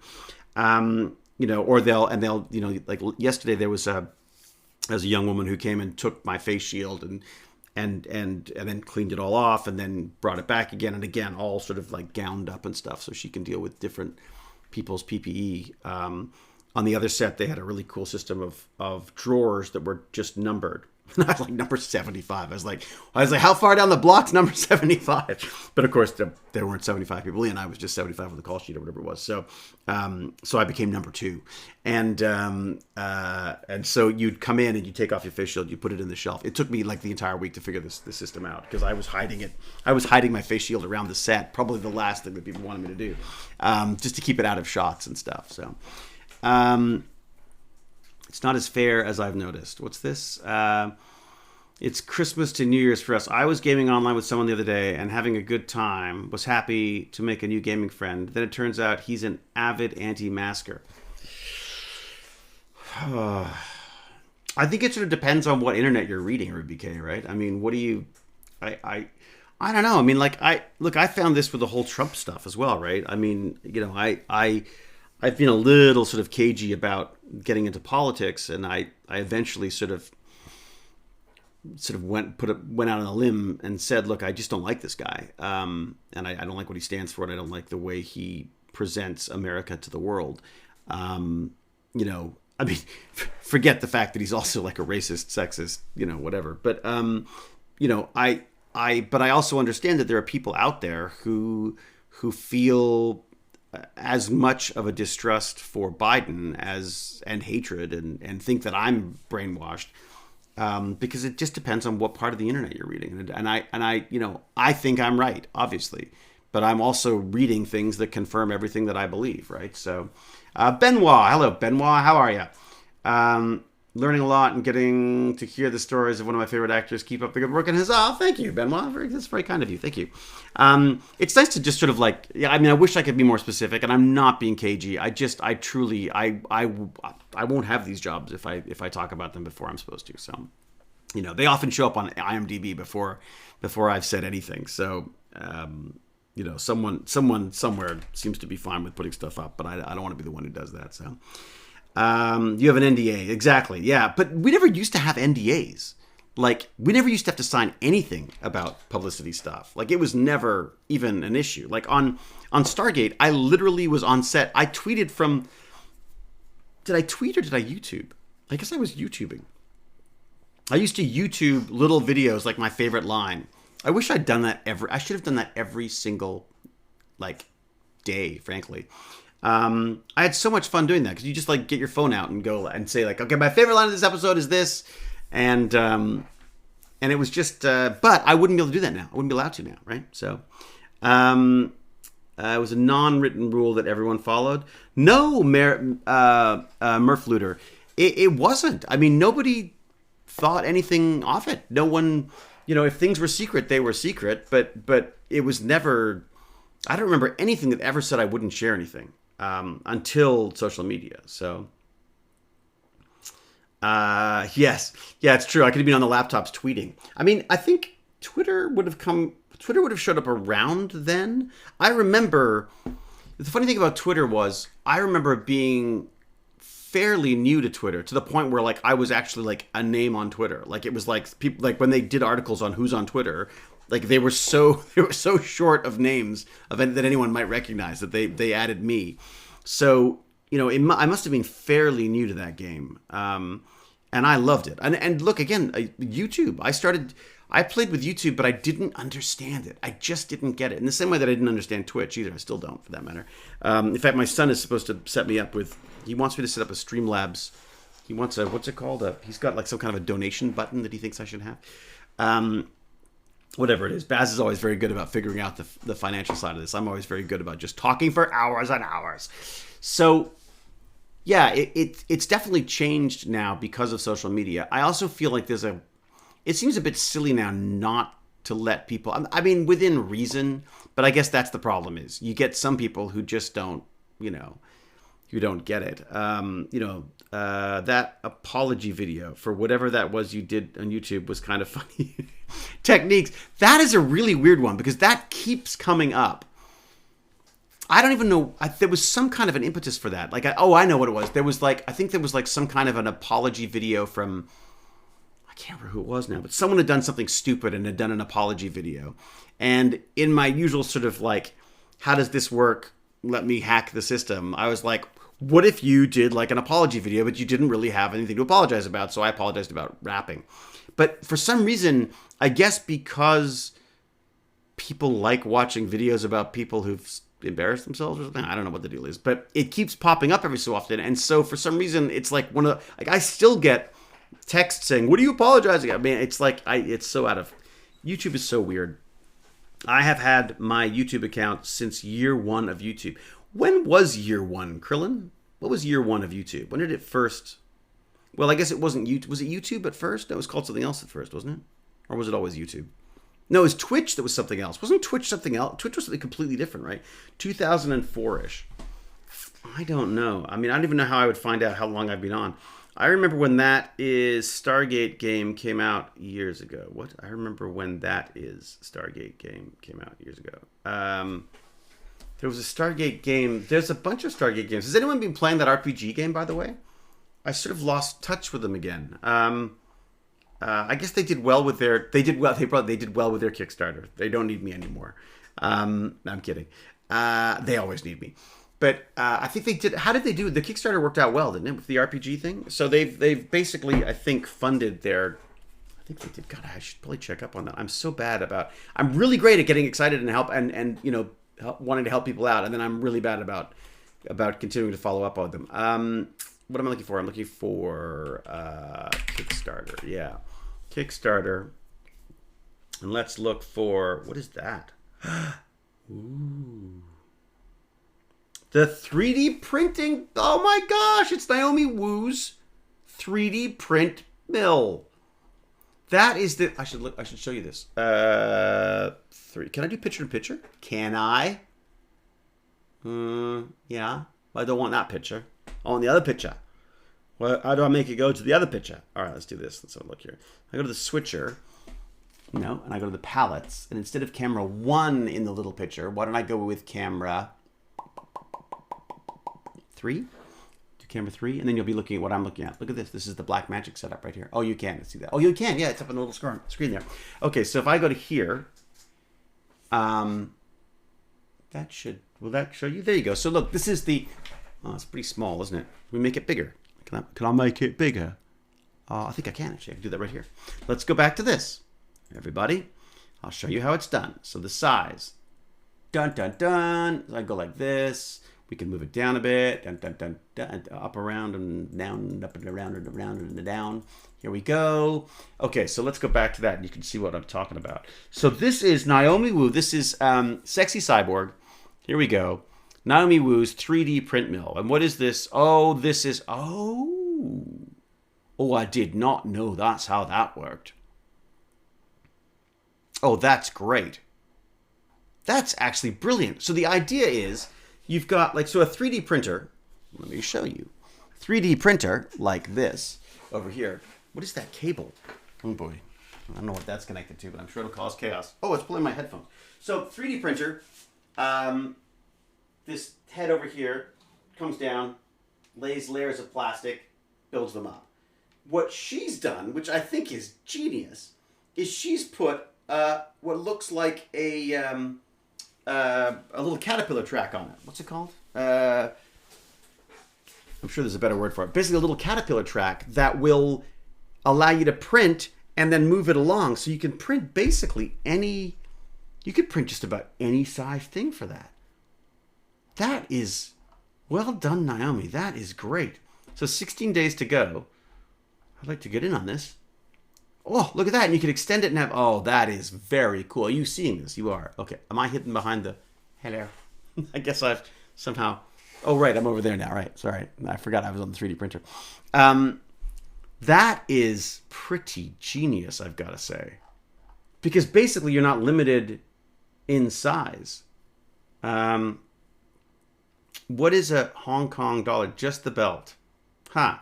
Or they'll, like yesterday there was a young woman who came and took my face shield and then cleaned it all off and then brought it back again and again, all sort of like gowned up and stuff, so she can deal with different people's PPE. On the other set, they had a really cool system of drawers that were just numbered. And I was like number 75. I was like, how far down the block's number 75? But of course, there weren't 75 people in. I was just 75 on the call sheet or whatever it was. So, so I became number 2, and so you'd come in and you take off your face shield, you put it in the shelf. It took me like the entire week to figure the system out because I was hiding it. I was hiding my face shield around the set. Probably the last thing that people wanted me to do, just to keep it out of shots and stuff. So. It's not as fair as I've noticed. What's this? It's Christmas to New Year's for us. I was gaming online with someone the other day and having a good time. Was happy to make a new gaming friend. Then it turns out he's an avid anti-masker. I think it sort of depends on what internet you're reading, RubyK, right? I mean, what do you... I don't know. I mean, like, I found this with the whole Trump stuff as well, right? I mean, you know, I've been a little sort of cagey about getting into politics, and I eventually sort of went out on a limb and said, look, I just don't like this guy, and I don't like what he stands for, and I don't like the way he presents America to the world. You know, I mean, forget the fact that he's also like a racist, sexist, you know, whatever. But you know, but I also understand that there are people out there who feel as much of a distrust for Biden and hatred and think that I'm brainwashed, because it just depends on what part of the internet you're reading. And I you know, I think I'm right, obviously, but I'm also reading things that confirm everything that I believe, right? So, Benoit, hello, Benoit, how are you? Learning a lot and getting to hear the stories of one of my favorite actors. Keep up the good work. And thank you, Benoit. That's very kind of you. Thank you. It's nice to just sort of like, yeah, I mean, I wish I could be more specific, and I'm not being cagey. I truly, I won't have these jobs if I talk about them before I'm supposed to. So, you know, they often show up on IMDb before I've said anything. So, you know, someone somewhere seems to be fine with putting stuff up, but I don't want to be the one who does that. So. You have an NDA. Exactly. Yeah. But we never used to have NDAs. Like, we never used to have to sign anything about publicity stuff. Like, it was never even an issue. Like, on Stargate, I literally was on set. I tweeted from... Did I tweet or did I YouTube? I guess I was YouTubing. I used to YouTube little videos like my favorite line. I wish I'd done that I should have done that every single, like, day, frankly. I had so much fun doing that because you just like get your phone out and go and say like, okay, my favorite line of this episode is this, and it was just, but I wouldn't be able to do that now. I wouldn't be allowed to now, right? So, it was a non-written rule that everyone followed. No, Murfluter, it wasn't. I mean, nobody thought anything of it. No one, you know, if things were secret, they were secret. But it was never. I don't remember anything that ever said I wouldn't share anything. Until social media. So, yes. Yeah, it's true. I could have been on the laptops tweeting. I mean, I think Twitter would have showed up around then. I remember, the funny thing about Twitter was, I remember being fairly new to Twitter, to the point where like I was actually like a name on Twitter. Like, it was like people, like when they did articles on who's on Twitter, like they were so short of names that anyone might recognize that they added me. So, you know, I must have been fairly new to that game, and I loved it. And look, again, YouTube. I played with YouTube, but I didn't understand it. I just didn't get it. In the same way that I didn't understand Twitch either. I still don't, for that matter. In fact, my son is supposed to set me up with. He wants me to set up a Streamlabs. He wants a, what's it called? He's got like some kind of a donation button that he thinks I should have. Whatever it is. Baz is always very good about figuring out the financial side of this. I'm always very good about just talking for hours and hours. So, yeah, it's definitely changed now because of social media. I also feel like it seems a bit silly now not to let people, I mean, within reason, but I guess that's the problem is you get some people who just don't, you know, who don't get it. That apology video for whatever that was you did on YouTube was kind of funny. Techniques. That is a really weird one because that keeps coming up. I don't even know. There was some kind of an impetus for that. Like, I know what it was. There was like, I think there was like some kind of an apology video from, I can't remember who it was now, but someone had done something stupid and had done an apology video. And in my usual sort of like, how does this work? Let me hack the system. I was like, What if you did like an apology video, but you didn't really have anything to apologize about? So I apologized about rapping. But for some reason, I guess because people like watching videos about people who've embarrassed themselves or something. I don't know what the deal is, but it keeps popping up every so often. And so for some reason, it's like one of the, like, I still get texts saying, "What are you apologizing?" I mean, it's like, it's so out of, YouTube is so weird. I have had my YouTube account since year one of YouTube. When was year one, Krillin? What was year one of YouTube? When did it first? Well, I guess it wasn't YouTube. Was it YouTube at first? No, it was called something else at first, wasn't it? Or was it always YouTube? No, it was Twitch that was something else. Wasn't Twitch something else? Twitch was something completely different, right? 2004-ish. I don't know. I mean, I don't even know how I would find out how long I've been on. I remember when that is Stargate game came out years ago. What? I remember when that is Stargate game came out years ago. There was a Stargate game. There's a bunch of Stargate games. Has anyone been playing that RPG game, by the way? I sort of lost touch with them again. I guess they did well with their. They did well with their Kickstarter. They don't need me anymore. I'm kidding. They always need me. But I think they did. How did they do? The Kickstarter worked out well, didn't it, with the RPG thing? So they've basically, I think, funded their. I think they did. God, I should probably check up on that. I'm so bad about. I'm really great at getting excited and help and wanting to help people out, and then I'm really bad about continuing to follow up on them. What am I looking for? I'm looking for Kickstarter. Yeah, Kickstarter. And let's look for, what is that? Ooh. The 3D printing. Oh my gosh, it's Naomi Wu's 3D print mill. That is the, I should show you this. Can I do picture in picture? Can I? Yeah. I don't want that picture. I want the other picture. Well, how do I make it go to the other picture? All right, let's do this. Let's have a look here. I go to the switcher. No, and I go to the palettes. And instead of camera 1 in the little picture, why don't I go with camera 3? Do camera 3, and then you'll be looking at what I'm looking at. Look at this. This is the Black Magic setup right here. Oh, you can see that. Oh, you can. Yeah, it's up on the little screen there. Okay, so if I go to here, that should, will that show you? There you go. So look, this is the, oh, it's pretty small, isn't it? We make it bigger. Can I make it bigger? I think I can, actually. I can do that right here. Let's go back to this. Everybody, I'll show you how it's done. So the size. Dun, dun, dun. I go like this. We can move it down a bit. Dun, dun, dun, dun, up, around, and down, up, and around, and down. Here we go. Okay, so let's go back to that, and you can see what I'm talking about. So this is Naomi Wu. This is Sexy Cyborg. Here we go. Naomi Wu's 3D print mill. And what is this? Oh, this is... Oh, I did not know that's how that worked. Oh, that's great. That's actually brilliant. So the idea is you've got like, so a 3D printer. Let me show you. 3D printer like this over here. What is that cable? Oh boy. I don't know what that's connected to, but I'm sure it'll cause chaos. Oh, it's pulling my headphones. So 3D printer, this head over here comes down, lays layers of plastic, builds them up. What she's done, which I think is genius, is she's put what looks like a little caterpillar track on it. What's it called? I'm sure there's a better word for it. Basically, a little caterpillar track that will allow you to print and then move it along. So you can print basically any, you could print just about any size thing for that. That is, well done, Naomi. That is great. So 16 days to go. I'd like to get in on this. Oh, look at that. And you can extend it and have, oh, that is very cool. Are you seeing this? You are. Okay. Am I hidden behind the, hello? I guess I've somehow, oh, right. I'm over there now. Right. Sorry. I forgot I was on the 3D printer. That is pretty genius, I've got to say. Because basically you're not limited in size. What is a Hong Kong dollar? Just the belt. Huh.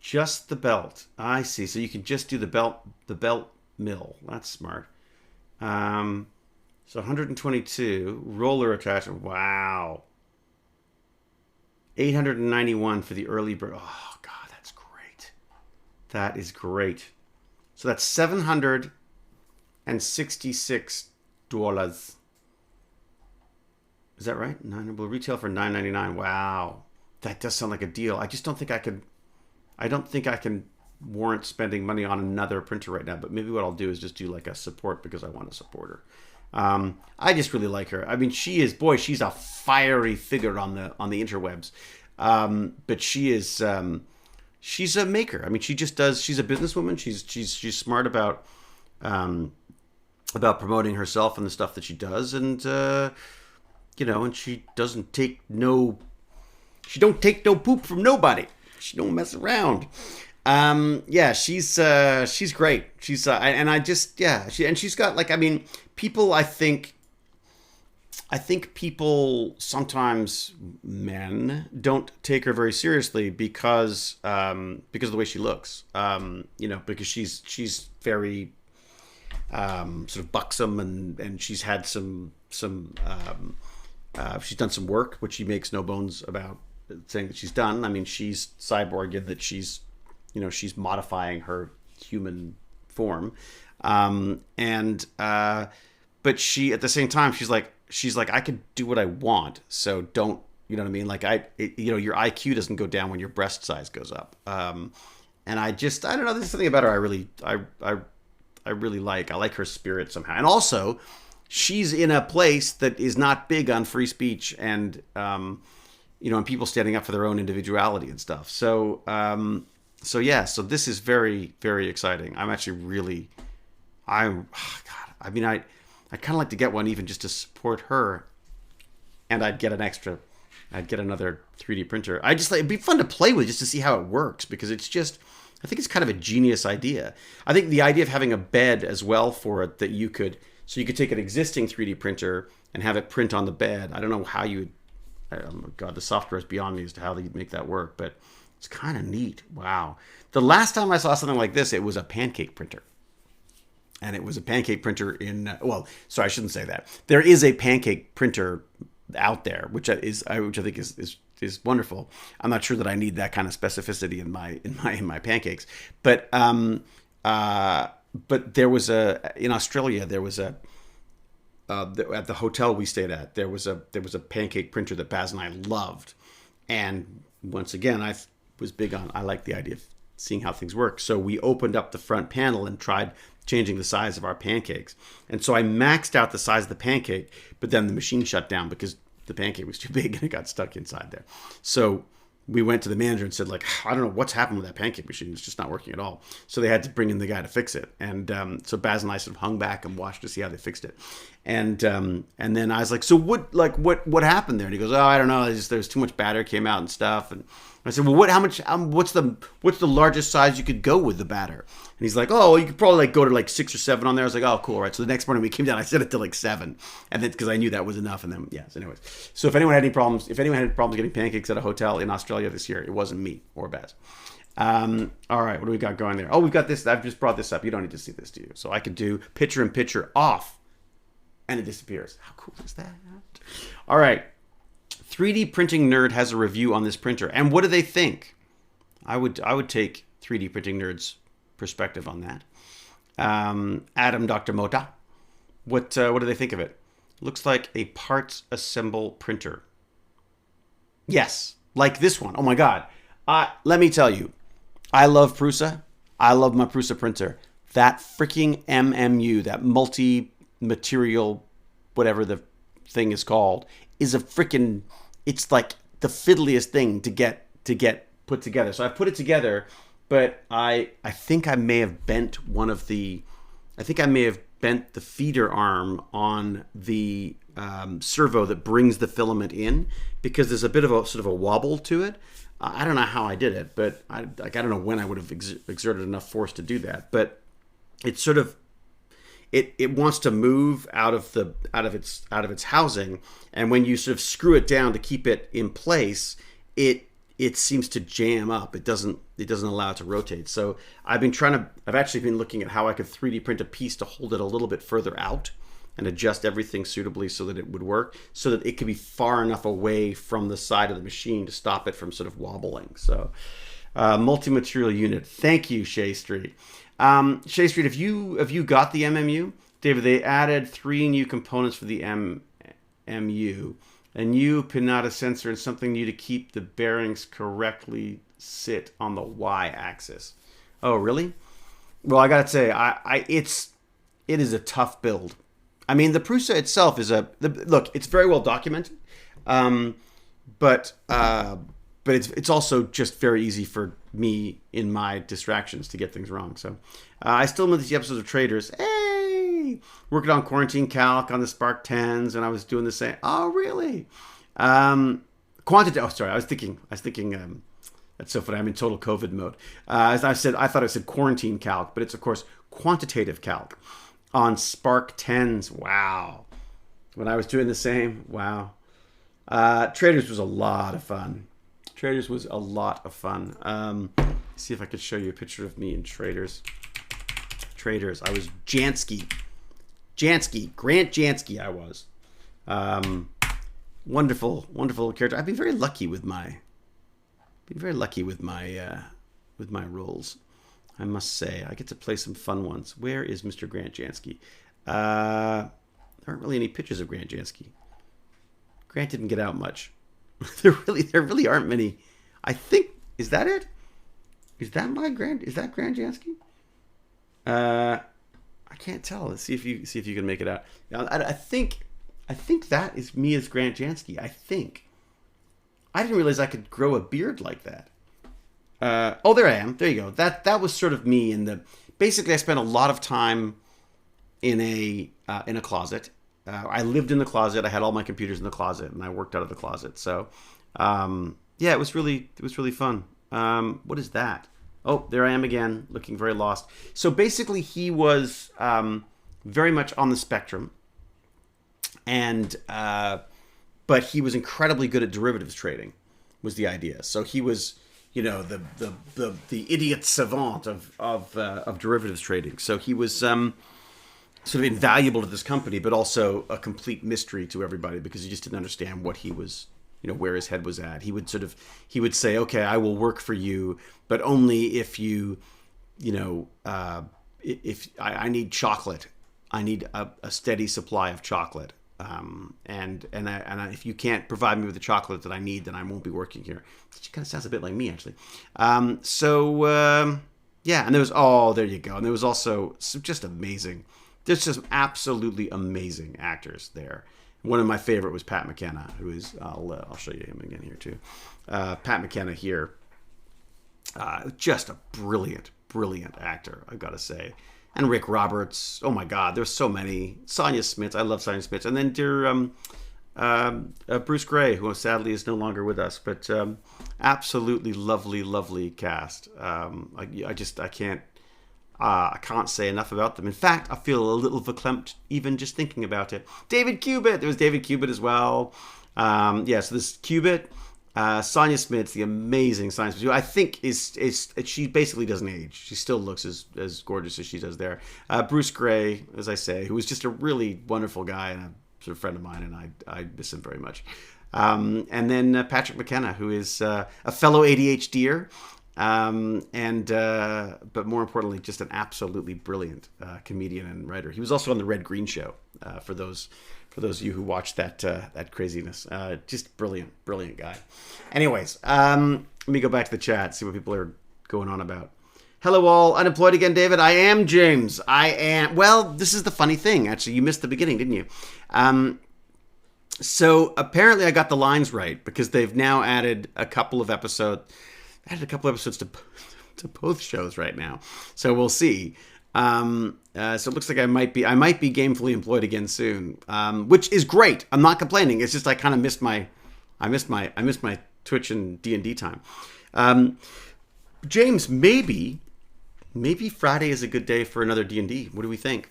Just the belt. I see. So you can just do the belt mill. That's smart. So 122 roller attachment. Wow. 891 for the early bird. Oh God, that's great. That is great. So that's $766. Is that right? Nine will retail for $9.99. Wow, that does sound like a deal. I just don't think I could. I don't think I can warrant spending money on another printer right now. But maybe what I'll do is just do like a support because I want to support her. I just really like her. I mean, she is, boy, she's a fiery figure on the interwebs. But she is, she's a maker. I mean, she just does. She's a businesswoman. She's smart about promoting herself and the stuff that she does, and and she doesn't take no. She don't take no poop from nobody. She don't mess around. Yeah, she's great. She's and I just she's got like, I mean, people, I think people sometimes, men, don't take her very seriously because of the way she looks. Because she's very sort of buxom, and she's had some she's done some work, which she makes no bones about saying that she's done. I mean, she's cyborged that she's modifying her human form, but she, at the same time, she's like, I could do what I want, so don't, you know what I mean? Like, your IQ doesn't go down when your breast size goes up. And I don't know, there's something about her I really like. I like her spirit somehow. And also, she's in a place that is not big on free speech and and people standing up for their own individuality and stuff. So this is very, very exciting. I'm actually really, I kind of like to get one even just to support her, and I'd get another 3D printer. It'd be fun to play with just to see how it works, because it's just, I think it's kind of a genius idea. I think the idea of having a bed as well for it, that you could take an existing 3D printer and have it print on the bed. I don't know how you would, oh God, the software is beyond me as to how you'd make that work, but it's kind of neat. Wow. The last time I saw something like this, it was a pancake printer. And it was a pancake printer I shouldn't say that. There is a pancake printer out there, which I think is wonderful. I'm not sure that I need that kind of specificity in my pancakes. But there was in Australia, there was at the hotel we stayed at, there was a pancake printer that Baz and I loved. And once again, I like the idea of seeing how things work. So we opened up the front panel and tried changing the size of our pancakes. And so I maxed out the size of the pancake, but then the machine shut down because the pancake was too big and it got stuck inside there. So we went to the manager and said, like, I don't know what's happened with that pancake machine. It's just not working at all. So they had to bring in the guy to fix it. And so Baz and I sort of hung back and watched to see how they fixed it. And then I was like, so what happened there? And he goes, oh, I don't know. There's too much batter came out and stuff. And I said, well, what's the largest size you could go with the batter? And he's like, oh, you could probably go to 6 or 7 on there. I was like, oh, cool, right. So the next morning we came down, I set it to 7, and then because I knew that was enough. And then so anyways, so if anyone had problems getting pancakes at a hotel in Australia this year, it wasn't me or Baz. All right, what do we got going there? Oh, we've got this. I've just brought this up. You don't need to see this, do you? So I could do picture in picture off, and it disappears. How cool is that? All right. 3D Printing Nerd has a review on this printer. And what do they think? I would take 3D Printing Nerd's perspective on that. Adam Dr. Mota, what do they think of it? Looks like a parts assemble printer. Yes, like this one. Oh my God. Let me tell you, I love Prusa. I love my Prusa printer. That freaking MMU, that multi-material, whatever the thing is called, is a freaking, it's like the fiddliest thing to get put together. So I put it together, but I think I may have bent the feeder arm on the servo that brings the filament in, because there's a bit of a sort of a wobble to it. I don't know how I did it, but I don't know when I would have exerted enough force to do that. But it's sort of, it wants to move out of its housing, and when you sort of screw it down to keep it in place, it seems to jam up. It doesn't allow it to rotate. So I've actually been looking at how I could 3D print a piece to hold it a little bit further out and adjust everything suitably so that it would work, so that it could be far enough away from the side of the machine to stop it from sort of wobbling. So multi-material unit. Thank you, Shea Street. Shea Street, have you got the MMU? David, they added 3 new components for the MMU. A new pinata sensor and something new to keep the bearings correctly sit on the y-axis. Oh, really? Well, I gotta say, it is a tough build. I mean, the Prusa itself is look. It's very well documented, um, but it's also just very easy for me in my distractions to get things wrong. So I still remember these episodes of Traders. Hey, working on quarantine calc on the Spark 10s, and I was doing the same. Oh, really? Quantity. Oh, sorry. I was thinking. That's so funny. I'm in total COVID mode. As I said, I thought I said quarantine calc, but it's of course quantitative calc on Spark 10s. Wow. When I was doing the same. Wow. Traders was a lot of fun. Traders was a lot of fun. See if I could show you a picture of me in Traders. Traders. I was Jansky. Grant Jansky I was. Wonderful, wonderful character. I've been very lucky with my roles. I must say. I get to play some fun ones. Where is Mr. Grant Jansky? There aren't really any pictures of Grant Jansky. Grant didn't get out much. there really aren't many. I think, is that it? Is that Grant Jansky? I can't tell. Let's see if you can make it out. I think that is me as Grant Jansky. I think. I didn't realize I could grow a beard like that. Oh, there I am. There you go. That was sort of me in the. Basically, I spent a lot of time in a closet. I lived in the closet. I had all my computers in the closet, and I worked out of the closet. So, yeah, it was really fun. What is that? Oh, there I am again, looking very lost. So basically, he was very much on the spectrum, and but he was incredibly good at derivatives trading. Was the idea? So he was, the idiot savant of derivatives trading. So he was sort of invaluable to this company, but also a complete mystery to everybody because you just didn't understand what he was, where his head was at. He would say, okay, I will work for you, but only if you, if I need chocolate, I need a steady supply of chocolate. And if you can't provide me with the chocolate that I need, then I won't be working here. Which kind of sounds a bit like me, actually. Yeah, and there was, there you go. And there was also just amazing. There's just absolutely amazing actors there. One of my favorite was Pat McKenna, who is, I'll show you him again here too. Pat McKenna here, just a brilliant actor, I've got to say. And Rick Roberts, oh my God, there's so many. Sonia Smits, I love Sonia Smits. And then dear Bruce Gray, who sadly is no longer with us, but absolutely lovely cast. I can't say enough about them. In fact, I feel a little verklempt even just thinking about it. David Cubitt, there was David Cubitt as well. So this Cubitt, Sonia Smits, the amazing Sonia Smits, who I think is she basically doesn't age. She still looks as gorgeous as she does there. Bruce Gray, as I say, who was just a really wonderful guy and a sort of friend of mine, and I miss him very much. And then Patrick McKenna, who is a fellow ADHDer, but more importantly, just an absolutely brilliant comedian and writer. He was also on the Red Green Show. For those of you who watched that craziness, just brilliant guy. Anyways, let me go back to the chat, see what people are going on about. Hello all, unemployed again, David. I am James. Well, this is the funny thing. Actually, you missed the beginning, didn't you? So apparently I got the lines right because they've now added a couple of episodes. To both shows right now, so we'll see. So it looks like I might be gainfully employed again soon, which is great. I'm not complaining. It's just I kind of missed my Twitch and D&D time. James, maybe Friday is a good day for another D&D. What do we think?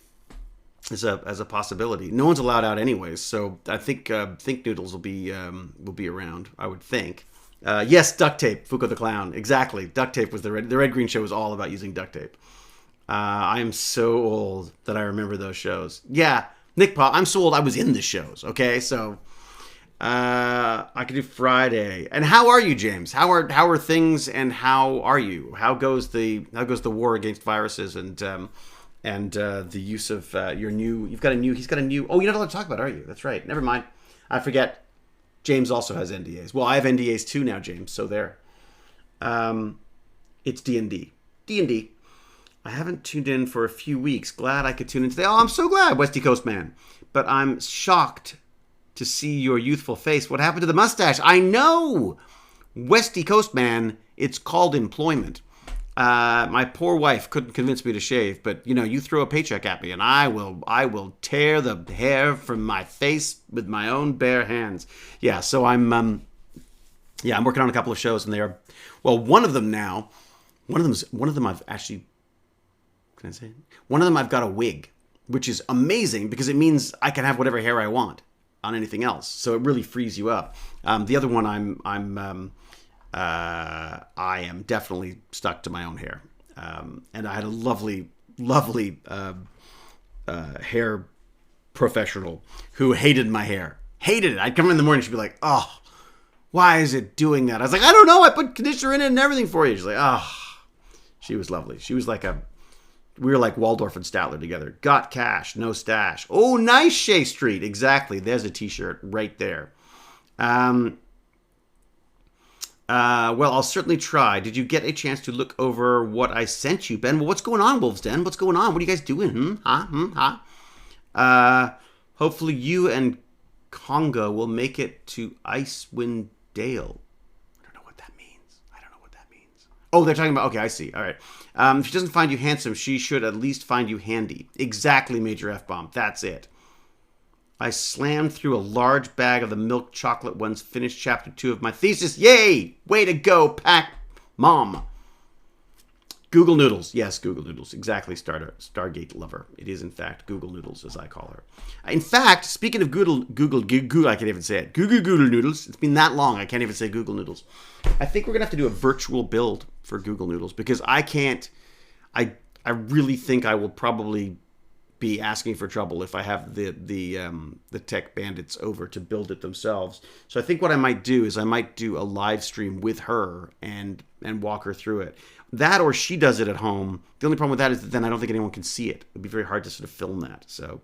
As a possibility. No one's allowed out anyways, so I think Noodles will be around. I would think. Yes, duct tape. Fuko the Clown. Exactly. Duct tape was the Red Green Show was all about using duct tape. I am so old that I remember those shows. Yeah, Nick Paul. I'm so old I was in the shows. Okay, so I could do Friday. And how are you, James? How are things? And how are you? How goes the war against viruses and the use of your new? He's got a new. Oh, you're not allowed to talk about it, are you? That's right. Never mind. I forget. James also has NDAs. Well, I have NDAs too now, James. So there. It's D&D. D&D. I haven't tuned in for a few weeks. Glad I could tune in today. Oh, I'm so glad, Westy Coast man. But I'm shocked to see your youthful face. What happened to the mustache? I know! Westy Coast man, it's called employment. My poor wife couldn't convince me to shave, but you throw a paycheck at me and I will tear the hair from my face with my own bare hands. Yeah, so I'm working on a couple of shows and they are, well, one of them I've actually, can I say it? One of them I've got a wig, which is amazing because it means I can have whatever hair I want on anything else. So it really frees you up. The other one I am definitely stuck to my own hair. And I had a lovely hair professional who hated my hair. Hated it. I'd come in the morning, she'd be like, oh, why is it doing that? I was like, I don't know. I put conditioner in it and everything for you. She's like, oh. She was lovely. She was like we were like Waldorf and Statler together. Got cash, no stash. Oh, nice, Shea Street. Exactly. There's a t-shirt right there. Well, I'll certainly try. Did you get a chance to look over what I sent you, Ben? Well, what's going on, Wolves Den? What's going on? What are you guys doing? Hopefully you and Conga will make it to Icewind Dale. I don't know what that means. Oh, they're talking about... Okay, I see. All right. If she doesn't find you handsome, she should at least find you handy. Exactly, Major F-Bomb. That's it. I slammed through a large bag of the milk chocolate ones, finished chapter 2 of my thesis. Yay! Way to go, Pack Mom. Google Noodles. Yes, Google Noodles. Exactly, Stargate lover. It is, in fact, Google Noodles, as I call her. In fact, speaking of Google, I can't even say it. Google Noodles. It's been that long, I can't even say Google Noodles. I think we're going to have to do a virtual build for Google Noodles because I can't... I really think I will probably be asking for trouble if I have the tech bandits over to build it themselves. So I think what I might do is I might do a live stream with her and walk her through it. That or she does it at home. The only problem with that is that then I don't think anyone can see it. It'd be very hard to sort of film that. So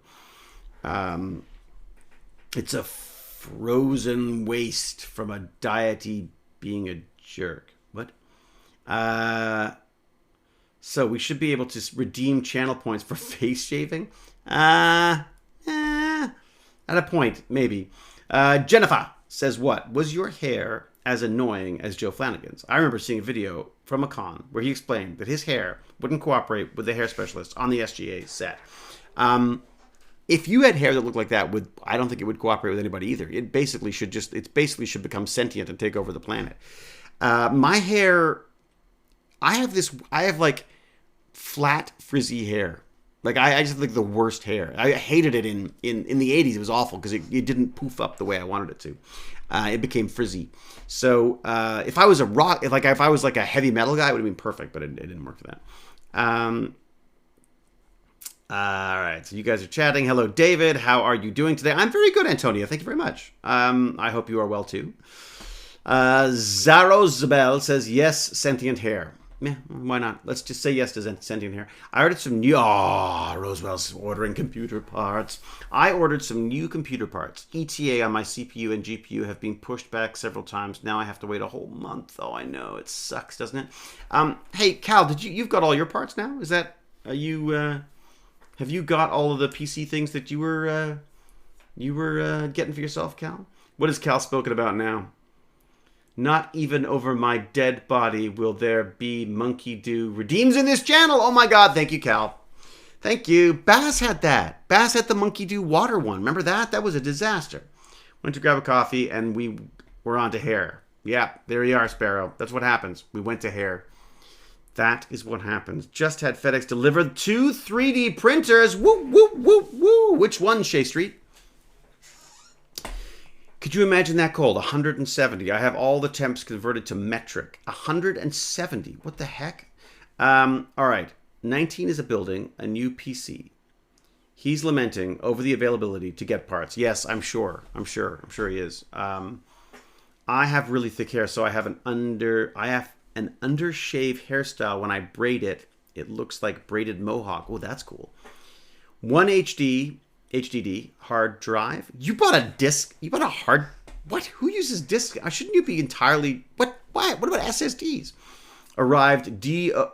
it's a frozen waste from a deity being a jerk. What? So we should be able to redeem channel points for face shaving. At a point, maybe. Jennifer says, what? Was your hair as annoying as Joe Flanagan's? I remember seeing a video from a con where he explained that his hair wouldn't cooperate with the hair specialist on the SGA set. If you had hair that looked like that, I don't think it would cooperate with anybody either. It basically should become sentient and take over the planet. My hair, I have like flat frizzy hair. Like I just think the worst hair. I hated it in the 80s. It was awful because it didn't poof up the way I wanted it to. It became frizzy. So if I was if I was like a heavy metal guy, it would have been perfect, but it didn't work for that. All right, so you guys are chatting. Hello, David. How are you doing today? I'm very good, Antonio. Thank you very much. I hope you are well too. Zarozabel says yes, sentient hair. Yeah, why not? Let's just say yes to sentient hair. I ordered some new... Rosewell's ordering computer parts. I ordered some new computer parts. ETA on my CPU and GPU have been pushed back several times. Now I have to wait a whole month. Oh, I know. It sucks, doesn't it? Hey, Cal, you've got all your parts now? Is that... have you got all of the PC things that you were getting for yourself, Cal? What has Cal spoken about now? Not even over my dead body will there be Monkey Do redeems in this channel. Oh my God. Thank you, Cal. Thank you. Bass had that. Bass had the Monkey Do water one. Remember that? That was a disaster. Went to grab a coffee and we were on to hair. Yeah, there you are, Sparrow. That's what happens. We went to hair. That is what happens. Just had FedEx delivered 2 3D printers. Woo, woo, woo, woo. Which one, Shea Street? Could you imagine that cold? 170. I have all the temps converted to metric. 170. What the heck? All right. 19 is a building, a new PC. He's lamenting over the availability to get parts. Yes, I'm sure. I'm sure he is. I have really thick hair, so I have an undershave hairstyle. When I braid it, it looks like braided mohawk. Oh, that's cool. 1 HDD hard drive. You bought a hard What? Who uses disk? Shouldn't you be entirely... What? Why? What about SSDs? Arrived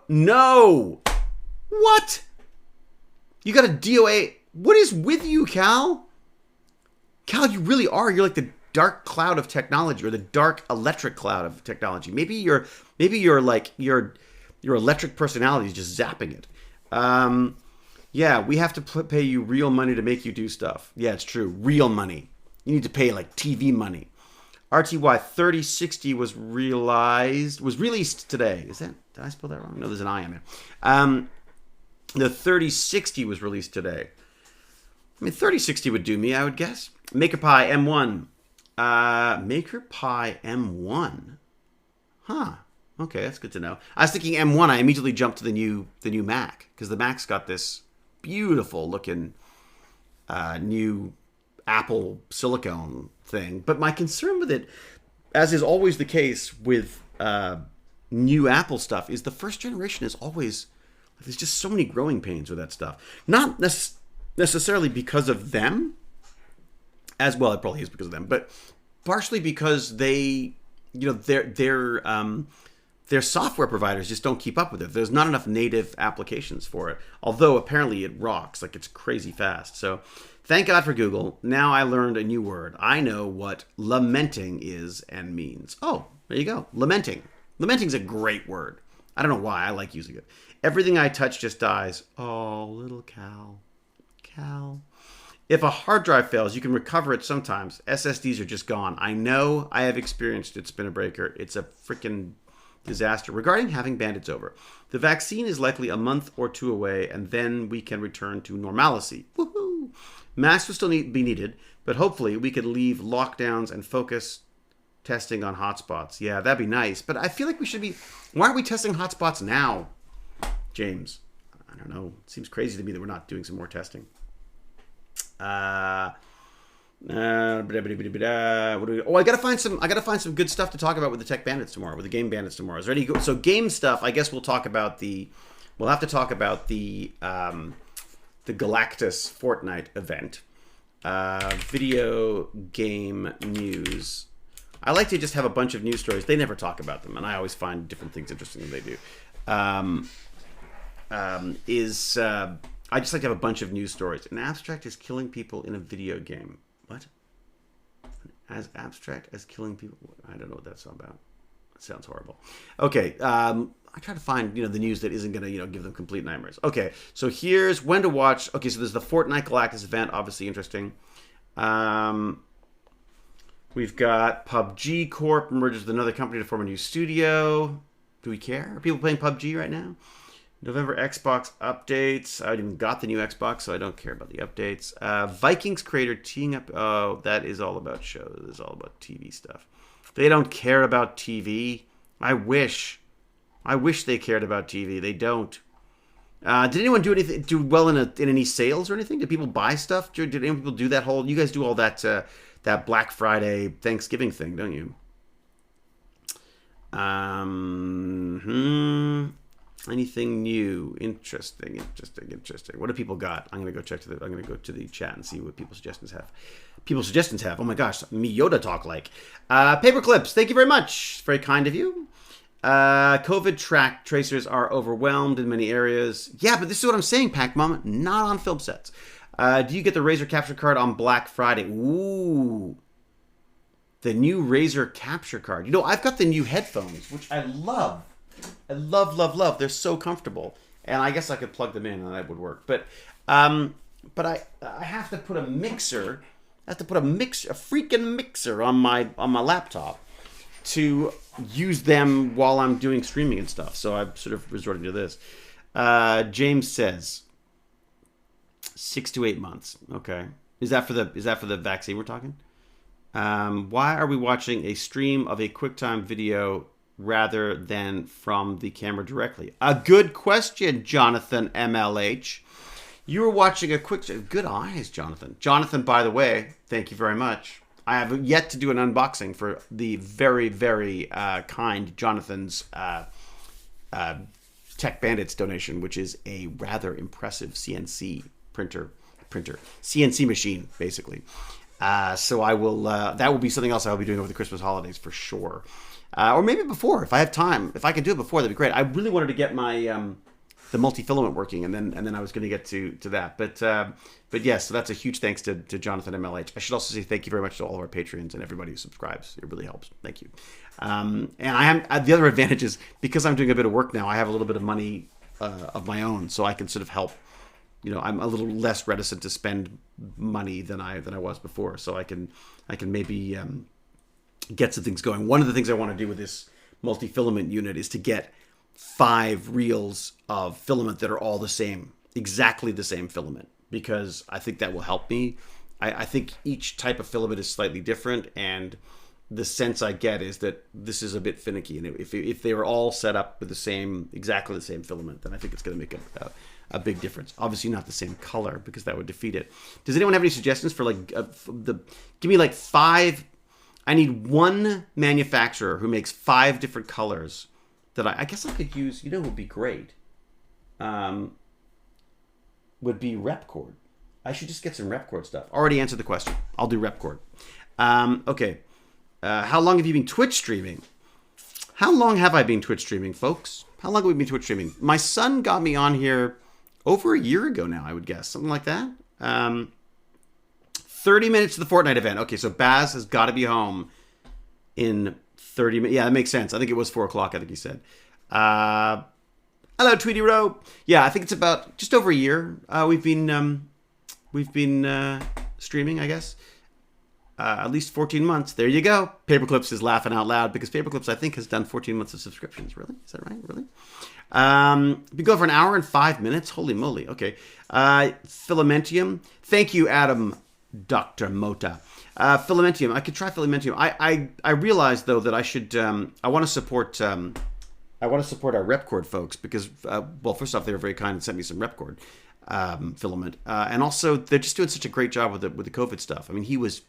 no! What? You got a DOA... What is with you, Cal? Cal, you really are. You're like the dark cloud of technology, or the dark electric cloud of technology. Maybe your electric personality is just zapping it. Yeah, we have to pay you real money to make you do stuff. Yeah, it's true. Real money. You need to pay like TV money. RTY 3060 was released today. Did I spell that wrong? No, there's an I in there. The 3060 was released today. I mean, 3060 would do me, I would guess. MakerPi M1. MakerPi M1. Huh. Okay, that's good to know. I was thinking M1. I immediately jumped to the new Mac, because the Mac's got this beautiful looking new Apple silicone thing. But my concern with it, as is always the case with new Apple stuff, is the first generation is always, there's just so many growing pains with that stuff. Not necessarily because of them, as well, it probably is because of them, but partially because they, their software providers just don't keep up with it. There's not enough native applications for it, although apparently it rocks, like it's crazy fast. So thank God for Google. Now I learned a new word. I know what lamenting is and means. Oh, there you go. Lamenting. Lamenting's a great word. I don't know why. I like using it. Everything I touch just dies. Oh, little Cal. If a hard drive fails, you can recover it sometimes. SSDs are just gone. I know. I have experienced it. It's been a breaker. It's a freaking disaster. Regarding having bandits over, the vaccine is likely a month or two away, and then we can return to normalcy. Woohoo! Masks will still be needed, but hopefully we could leave lockdowns and focus testing on hotspots. Yeah, that'd be nice. But I feel like we should be... Why aren't we testing hotspots now, James? I don't know. It seems crazy to me that we're not doing some more testing. I gotta find some good stuff to talk about with the Tech Bandits tomorrow, with the Game Bandits tomorrow. Is ready? So game stuff. I guess we'll have to talk about the Galactus Fortnite event. Video game news. I like to just have a bunch of news stories. They never talk about them, and I always find different things interesting than they do. I just like to have a bunch of news stories. An abstract is killing people in a video game. What? As abstract as killing people? I don't know what that's all about. That sounds horrible. Okay, I try to find the news that isn't going to give them complete nightmares. Okay, so here's when to watch. Okay, so there's the Fortnite Galactus event, obviously interesting. We've got PUBG Corp merges with another company to form a new studio. Do we care? Are people playing PUBG right now? November Xbox updates. I haven't even got the new Xbox, so I don't care about the updates. Vikings creator teeing up. Oh, that is all about shows. It's all about TV stuff. They don't care about TV. I wish they cared about TV. They don't. Did anyone do well in any sales or anything? Did people buy stuff? Did any people do that whole? You guys do all that that Black Friday Thanksgiving thing, don't you? Anything new? Interesting. What do people got? I'm gonna go to the chat and see what people's suggestions have. Oh my gosh, me Yoda talk like. Paper clips. Thank you very much. Very kind of you. COVID track tracers are overwhelmed in many areas. Yeah, but this is what I'm saying, Pac Mom. Not on film sets. Do you get the Razer capture card on Black Friday? Ooh. The new Razer capture card. I've got the new headphones, which I love. I love. They're so comfortable, and I guess I could plug them in and that would work. But I have to put a mixer. I have to put a freaking mixer on my laptop to use them while I'm doing streaming and stuff. So I'm sort of resorting to this. James says 6 to 8 months. Okay, is that for the vaccine we're talking? Why are we watching a stream of a QuickTime video rather than from the camera directly? A good question, Jonathan MLH. You were watching a good eyes, Jonathan. Jonathan, by the way, thank you very much. I have yet to do an unboxing for the very, very kind Jonathan's Tech Bandits donation, which is a rather impressive CNC printer, CNC machine, basically. So I will. That will be something else I will be doing over the Christmas holidays for sure, or maybe before if I have time. If I could do it before, that'd be great. I really wanted to get my the multi-filament working, and then I was going to get to that. But yes, so that's a huge thanks to Jonathan MLH. I should also say thank you very much to all of our Patreons and everybody who subscribes. It really helps. Thank you. And I am the other advantage is because I'm doing a bit of work now. I have a little bit of money of my own, so I can sort of help. I'm a little less reticent to spend money than I was before, so I can maybe get some things going. One of the things I want to do with this multi-filament unit is to get 5 reels of filament that are all the same, exactly the same filament, because I think that will help me. I think each type of filament is slightly different, and the sense I get is that this is a bit finicky. And if they were all set up with exactly the same filament, then I think it's going to make a big difference. Obviously not the same color, because that would defeat it. Does anyone have any suggestions for give me 5? I need one manufacturer who makes 5 different colors that I guess I could use. Would be great. Would be Repcord. I should just get some Repcord stuff. Already answered the question. I'll do Repcord. Okay. How long have you been Twitch streaming? How long have I been Twitch streaming, folks? How long have we been Twitch streaming? My son got me on here over a year ago now, I would guess. Something like that. 30 minutes to the Fortnite event. Okay, so Baz has got to be home in 30 minutes. Yeah, that makes sense. I think it was 4 o'clock, I think he said. Hello, Tweety Row. Yeah, I think it's about just over a year. We've been streaming, I guess. At least 14 months. There you go. Paperclips is laughing out loud because Paperclips, I think, has done 14 months of subscriptions. Really? Is that right? Really? We go for an hour and 5 minutes. Holy moly. Okay. Filamentium. Thank you, Adam Dr. Mota. Filamentium. I could try Filamentium. I realized, though, that I should... I want to support... our Repcord folks because, first off, they were very kind and sent me some Repcord filament. And also, they're just doing such a great job with the COVID stuff. I mean, he was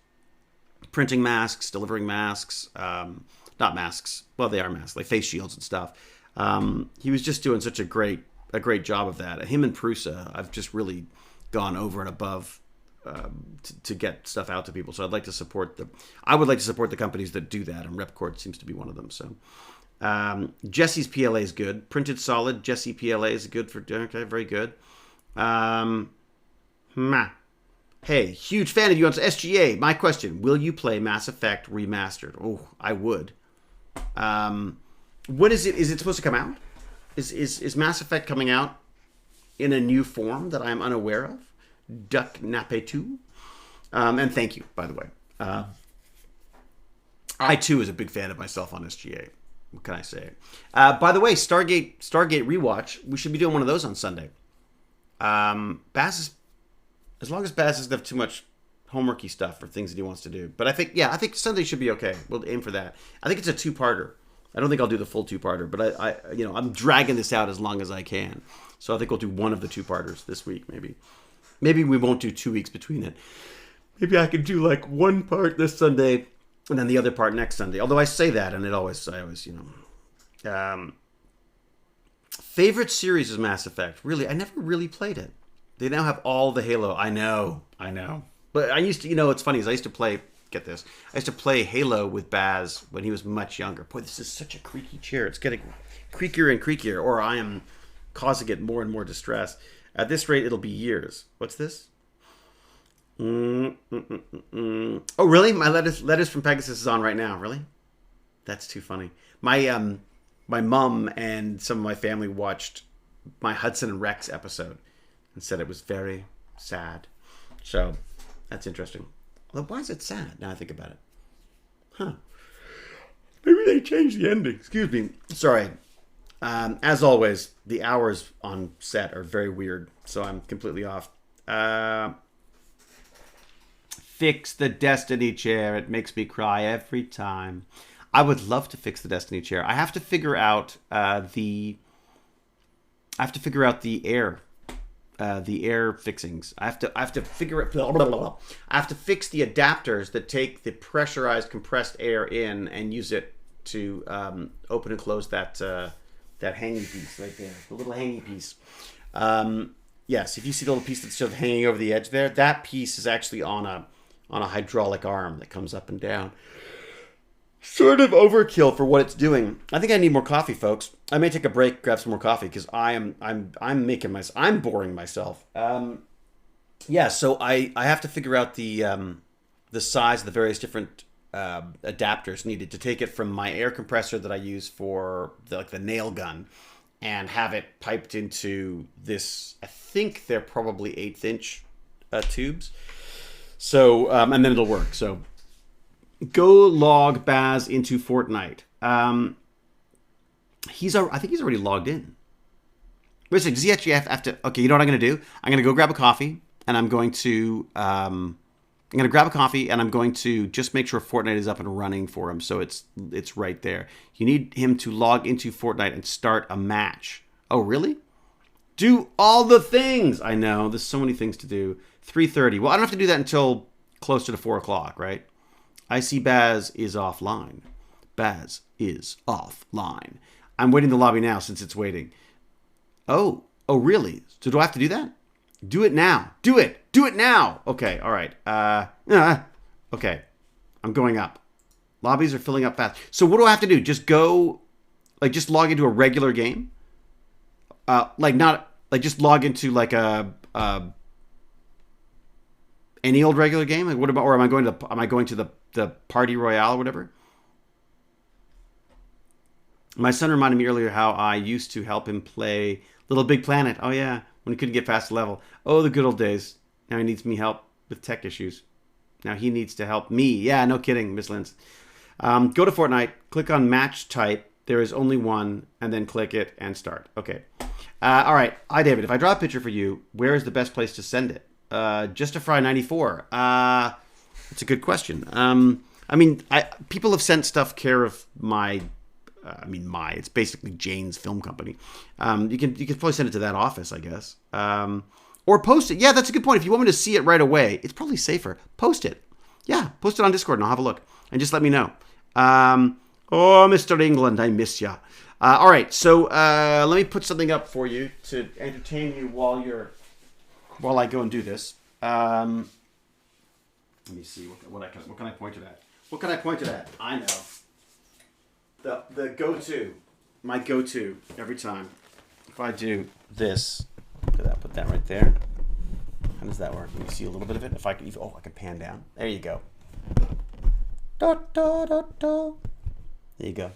printing masks, delivering masks, not masks. Well, they are masks, like face shields and stuff. He was just doing such a great job of that. Him and Prusa, I've just really gone over and above to get stuff out to people. So I'd like to support I would like to support the companies that do that, and Repcord seems to be one of them. So Jesse's PLA is good. Printed solid. Jesse PLA is good for okay, very good. Hey, huge fan of you on SGA. My question: will you play Mass Effect Remastered? Oh, I would. What is it? Is it supposed to come out? Is Mass Effect coming out in a new form that I'm unaware of? Duck Napetu. And thank you, by the way. I too is a big fan of myself on SGA. What can I say? By the way, Stargate rewatch. We should be doing one of those on Sunday. As long as Baz doesn't have too much homeworky stuff or things that he wants to do. But I think Sunday should be okay. We'll aim for that. I think it's a 2-parter. I don't think I'll do the full 2-parter, but I'm dragging this out as long as I can. So I think we'll do one of the 2-parters this week, maybe. Maybe we won't do 2 weeks between it. Maybe I could do like one part this Sunday and then the other part next Sunday. Although I say that and I always favorite series is Mass Effect. Really, I never really played it. They now have all the Halo. I know. But I used to, it's funny, is I used to play, get this, I used to play Halo with Baz when he was much younger. Boy, this is such a creaky chair. It's getting creakier and creakier, or I am causing it more and more distress. At this rate, it'll be years. What's this? Oh, really? My letters from Pegasus is on right now. Really? That's too funny. My mom and some of my family watched my Hudson and Rex episode and said it was very sad. So that's interesting. Well, why is it sad now I think about it? Huh. Maybe they changed the ending. Excuse me. Sorry. As always, the hours on set are very weird, so I'm completely off. Fix the Destiny chair. It makes me cry every time. I would love to fix the Destiny chair. I have to figure out the air fixings. I have to figure it. I have to fix the adapters that take the pressurized compressed air in and use it to open and close that hanging piece right there, the little hanging piece. Yes, if you see the little piece that's sort of hanging over the edge there, that piece is actually on a on a hydraulic arm that comes up and down. Sort of overkill for what it's doing. I think I need more coffee, folks. I may take a break, grab some more coffee because I'm boring myself. Yeah, so I have to figure out the size of the various different adapters needed to take it from my air compressor that I use for the nail gun and have it piped into this. I think they're probably 1/8 inch tubes. So and then it'll work. So go log Baz into Fortnite. I think he's already logged in. Wait a second, does he actually have to? Okay, you know what I'm going to do? I'm going to go grab a coffee, and I'm going to just make sure Fortnite is up and running for him, so it's right there. You need him to log into Fortnite and start a match. Oh, really? Do all the things. I know, there's so many things to do. 3:30. Well, I don't have to do that until closer to 4 o'clock, right? I see Baz is offline. Baz is offline. I'm waiting in the lobby now since it's waiting. Oh, really? So do I have to do that? Do it now. Do it now. Okay, all right. Okay, I'm going up. Lobbies are filling up fast. So what do I have to do? Just just log into a regular game? Just log into any old regular game? Like, what about, or am I going to the Party Royale or whatever? My son reminded me earlier how I used to help him play Little Big Planet. Oh yeah, when he couldn't get past the level. Oh, the good old days. Now he needs me help with tech issues. Now he needs to help me. Yeah, no kidding, Miss Linz. Go to Fortnite, click on match type. There is only one, and then click it and start. Okay. All right. Hi, David. If I draw a picture for you, where is the best place to send it? Just a Fry 94. That's a good question. People have sent stuff care of it's basically Jane's film company. You can probably send it to that office, I guess. Or post it. Yeah, that's a good point. If you want me to see it right away, it's probably safer. Post it. Yeah, post it on Discord and I'll have a look. And just let me know. Oh, Mr. England, I miss ya. All right, so let me put something up for you to entertain you while I go and do this. Let me see. What can I point it at? What can I point it at? I know. The go-to. My go-to every time. If I do this, put that right there. How does that work? Can you see a little bit of it? I can pan down. There you go. Da, da, da, da. There you go.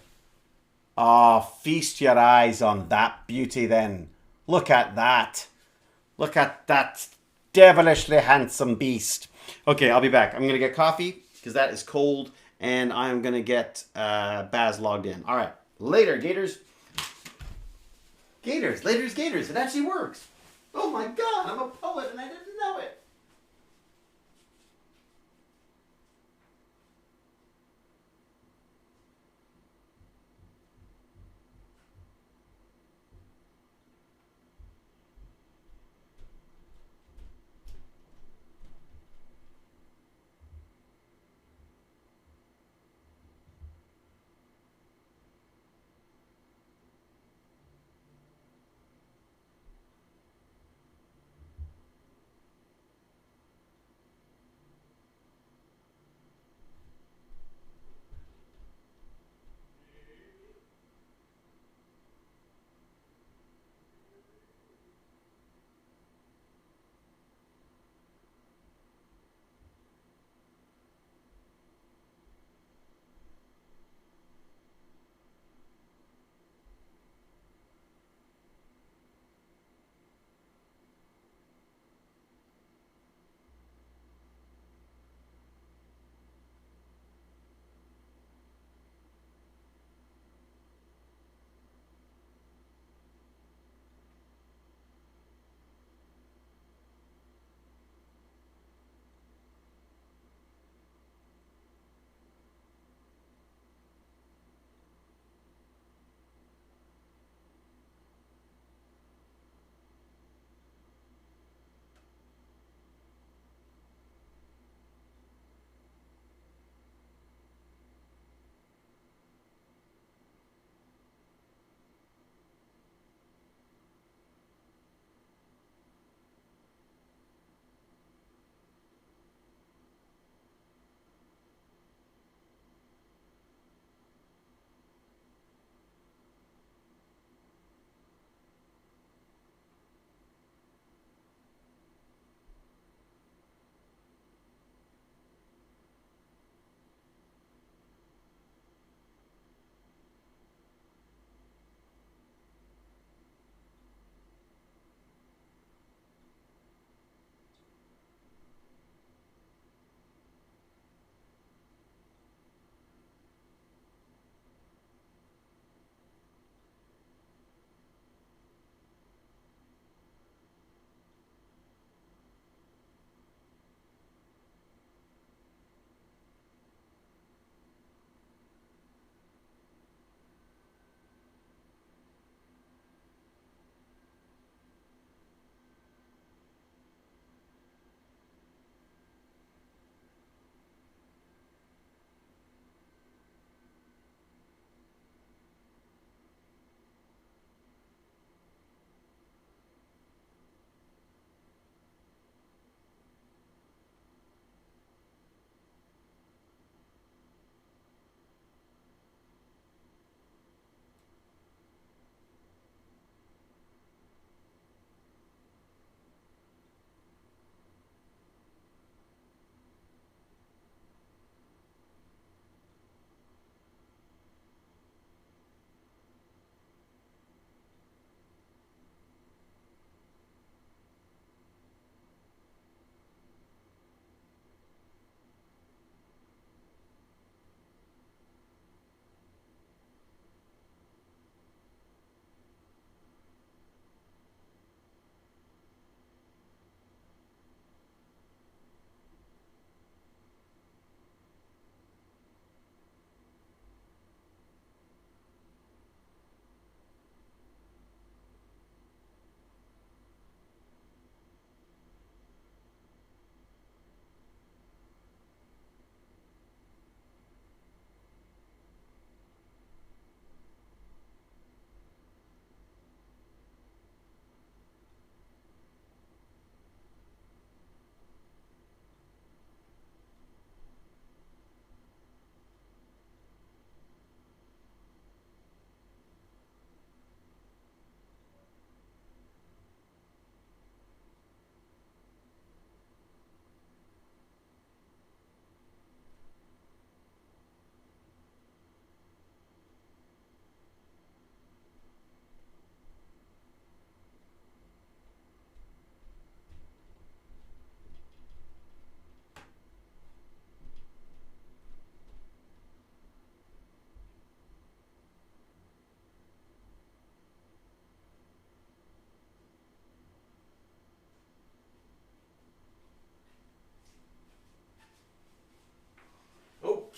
Oh, feast your eyes on that beauty then. Look at that. Look at that devilishly handsome beast. Okay, I'll be back. I'm going to get coffee because that is cold. And I'm going to get Baz logged in. All right. Later, Gators. Gators. It actually works. Oh my God, I'm a poet and I didn't know it.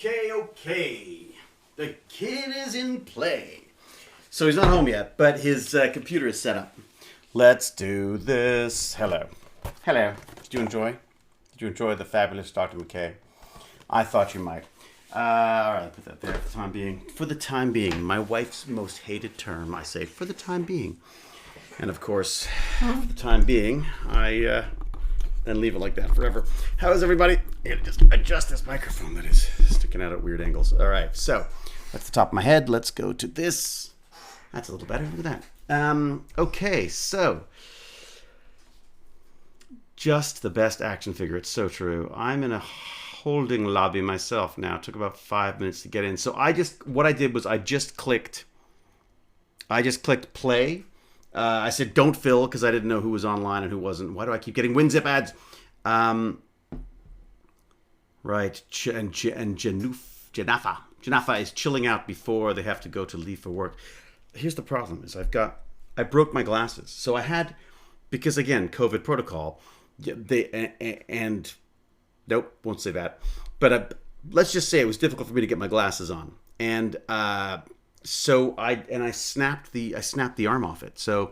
Okay. The kid is in play. So he's not home yet, but his computer is set up. Let's do this. Hello. Hello. Did you enjoy the fabulous Dr. McKay? I thought you might. All right, I'll put that there for the time being. For the time being. My wife's most hated term, I say, for the time being. And of course, for the time being, I then leave it like that forever. How is everybody? I gotta just adjust this microphone that is sticking out at weird angles. All right, so that's the top of my head. Let's go to this. That's a little better. Look at that. Okay, so just the best action figure. It's so true. I'm in a holding lobby myself now. It took about 5 minutes to get in. So what I did was I just clicked play. I said don't fill because I didn't know who was online and who wasn't. Why do I keep getting WinZip ads? Right, and Janafa is chilling out before they have to go to leave for work. Here's the problem: is I broke my glasses, so I had, because again, COVID protocol. And nope, won't say that. But let's just say it was difficult for me to get my glasses on, and so I snapped the arm off it. So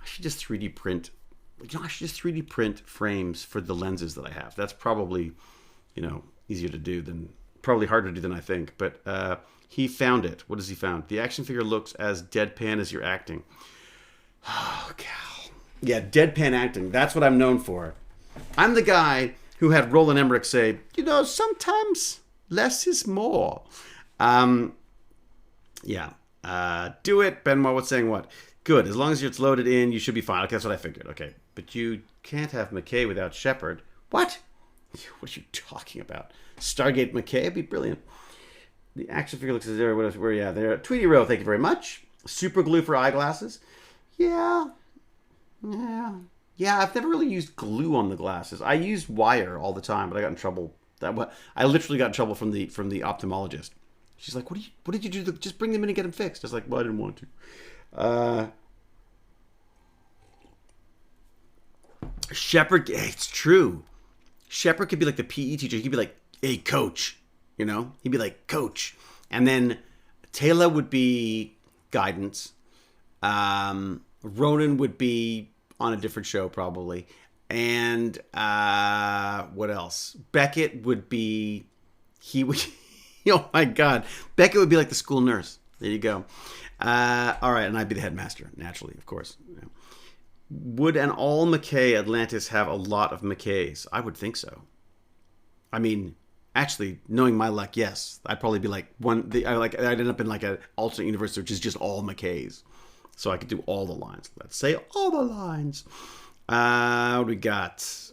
I should just 3D print. I should just 3D print frames for the lenses that I have. That's probably, easier to do probably harder to do than I think. But he found it. What has he found? The action figure looks as deadpan as you're acting. Oh, Cal. Yeah, deadpan acting. That's what I'm known for. I'm the guy who had Roland Emmerich say, sometimes less is more. Yeah. Do it. Benmore, what's saying what? Good. As long as it's loaded in, you should be fine. Okay, that's what I figured. Okay. But you can't have McKay without Shepard. What? What are you talking about? Stargate McKay would be brilliant. The action figure looks as there. Where? Yeah, there. Tweety Row, thank you very much. Super glue for eyeglasses. Yeah. I've never really used glue on the glasses. I used wire all the time, but I got in trouble. I literally got in trouble from the ophthalmologist. She's like, "What did you do? Just bring them in and get them fixed." I was like, "Well, I didn't want to." Shepard, it's true. Shepard could be like the PE teacher. He could be like, "Hey, coach," He'd be like, "Coach," and then Taylor would be guidance. Ronan would be on a different show probably, and what else? Beckett would be. He would. Oh my God, Beckett would be like the school nurse. There you go. All right, and I'd be the headmaster naturally, of course. Would an all McKay Atlantis have a lot of McKays? I would think so. I mean, actually, knowing my luck, yes. I'd probably be like I'd end up in like an alternate universe which is just all McKays, so I could do all the lines. Let's say all the lines. What do we got?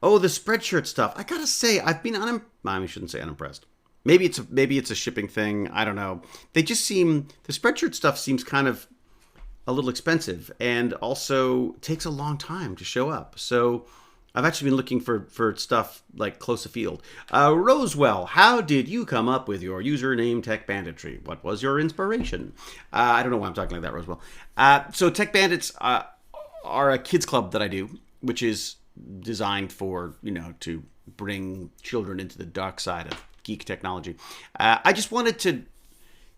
Oh, the Spreadshirt stuff. I gotta say, I've been I shouldn't say unimpressed. Maybe it's a shipping thing. I don't know. The Spreadshirt stuff seems kind of a little expensive and also takes a long time to show up. So I've actually been looking for stuff like close afield. Rosewell, how did you come up with your username Tech Banditry? What was your inspiration? I don't know why I'm talking like that, Rosewell. So Tech Bandits are a kids club that I do, which is designed for, to bring children into the dark side of geek technology. I just wanted to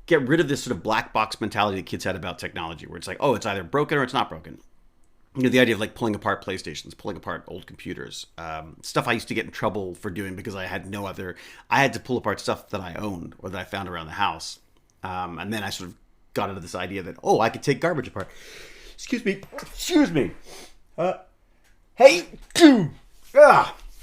get rid of this sort of black box mentality that kids had about technology, where it's like, oh, it's either broken or it's not broken. The idea of like pulling apart PlayStations, pulling apart old computers, stuff I used to get in trouble for doing because I had to pull apart stuff that I owned or that I found around the house. And then I sort of got into this idea that, I could take garbage apart. Excuse me. Hey, dude.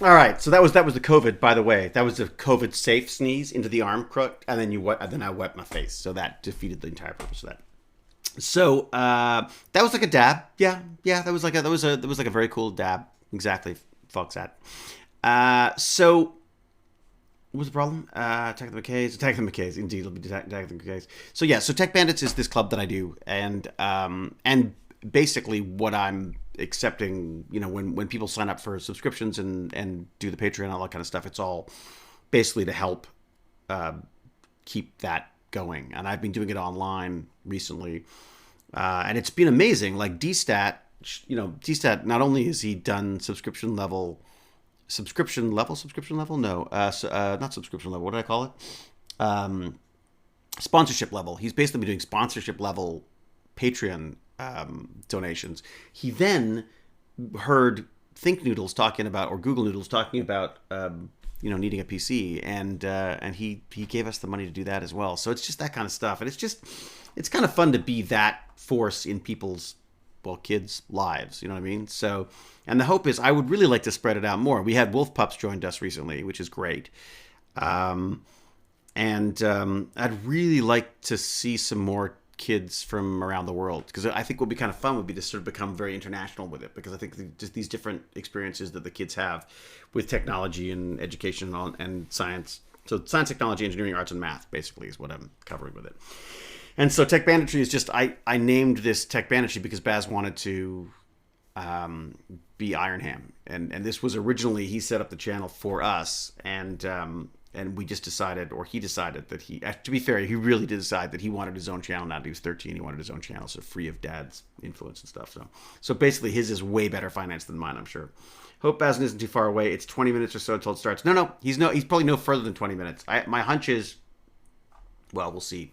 All right, so that was the COVID, by the way. That was the COVID safe sneeze into the arm crook, and then I wiped my face. So that defeated the entire purpose of that. So that was like a dab. Yeah. That was like a very cool dab. Exactly, folks. So what was the problem? Attack the McKays. Indeed, it'll be Attack the McKays. So yeah, so Tech Bandits is this club that I do, and basically what I'm accepting, when people sign up for subscriptions and do the Patreon and all that kind of stuff, it's all basically to help keep that going. And I've been doing it online recently, and it's been amazing. Like DStat, not only has he done subscription level subscription level, no, not subscription level, what did I call it, sponsorship level. He's basically been doing sponsorship level Patreon donations. He then heard Think Noodles talking about, or Google Noodles talking about, needing a PC, and he gave us the money to do that as well. So it's just that kind of stuff, and it's kind of fun to be that force in people's, well, kids' lives. You know what I mean? So, and the hope is, I would really like to spread it out more. We had Wolf Pups joined us recently, which is great. I'd really like to see some more kids from around the world, because I think what would be kind of fun would be to sort of become very international with it, because I think just these different experiences that the kids have with technology and education and science. So science, technology, engineering, arts, and math basically is what I'm covering with it. And so Tech Banditry is just, I named this Tech Banditry because Baz wanted to be Iron Ham, and this was originally, he set up the channel for us, and we just decided, or he decided that to be fair, he really did decide that he wanted his own channel now that he was 13. He wanted his own channel, so free of dad's influence and stuff. So basically his is way better financed than mine, I'm sure. Hope Bazin isn't too far away. It's 20 minutes or so until it starts. No, he's probably no further than 20 minutes. My hunch is, well, we'll see.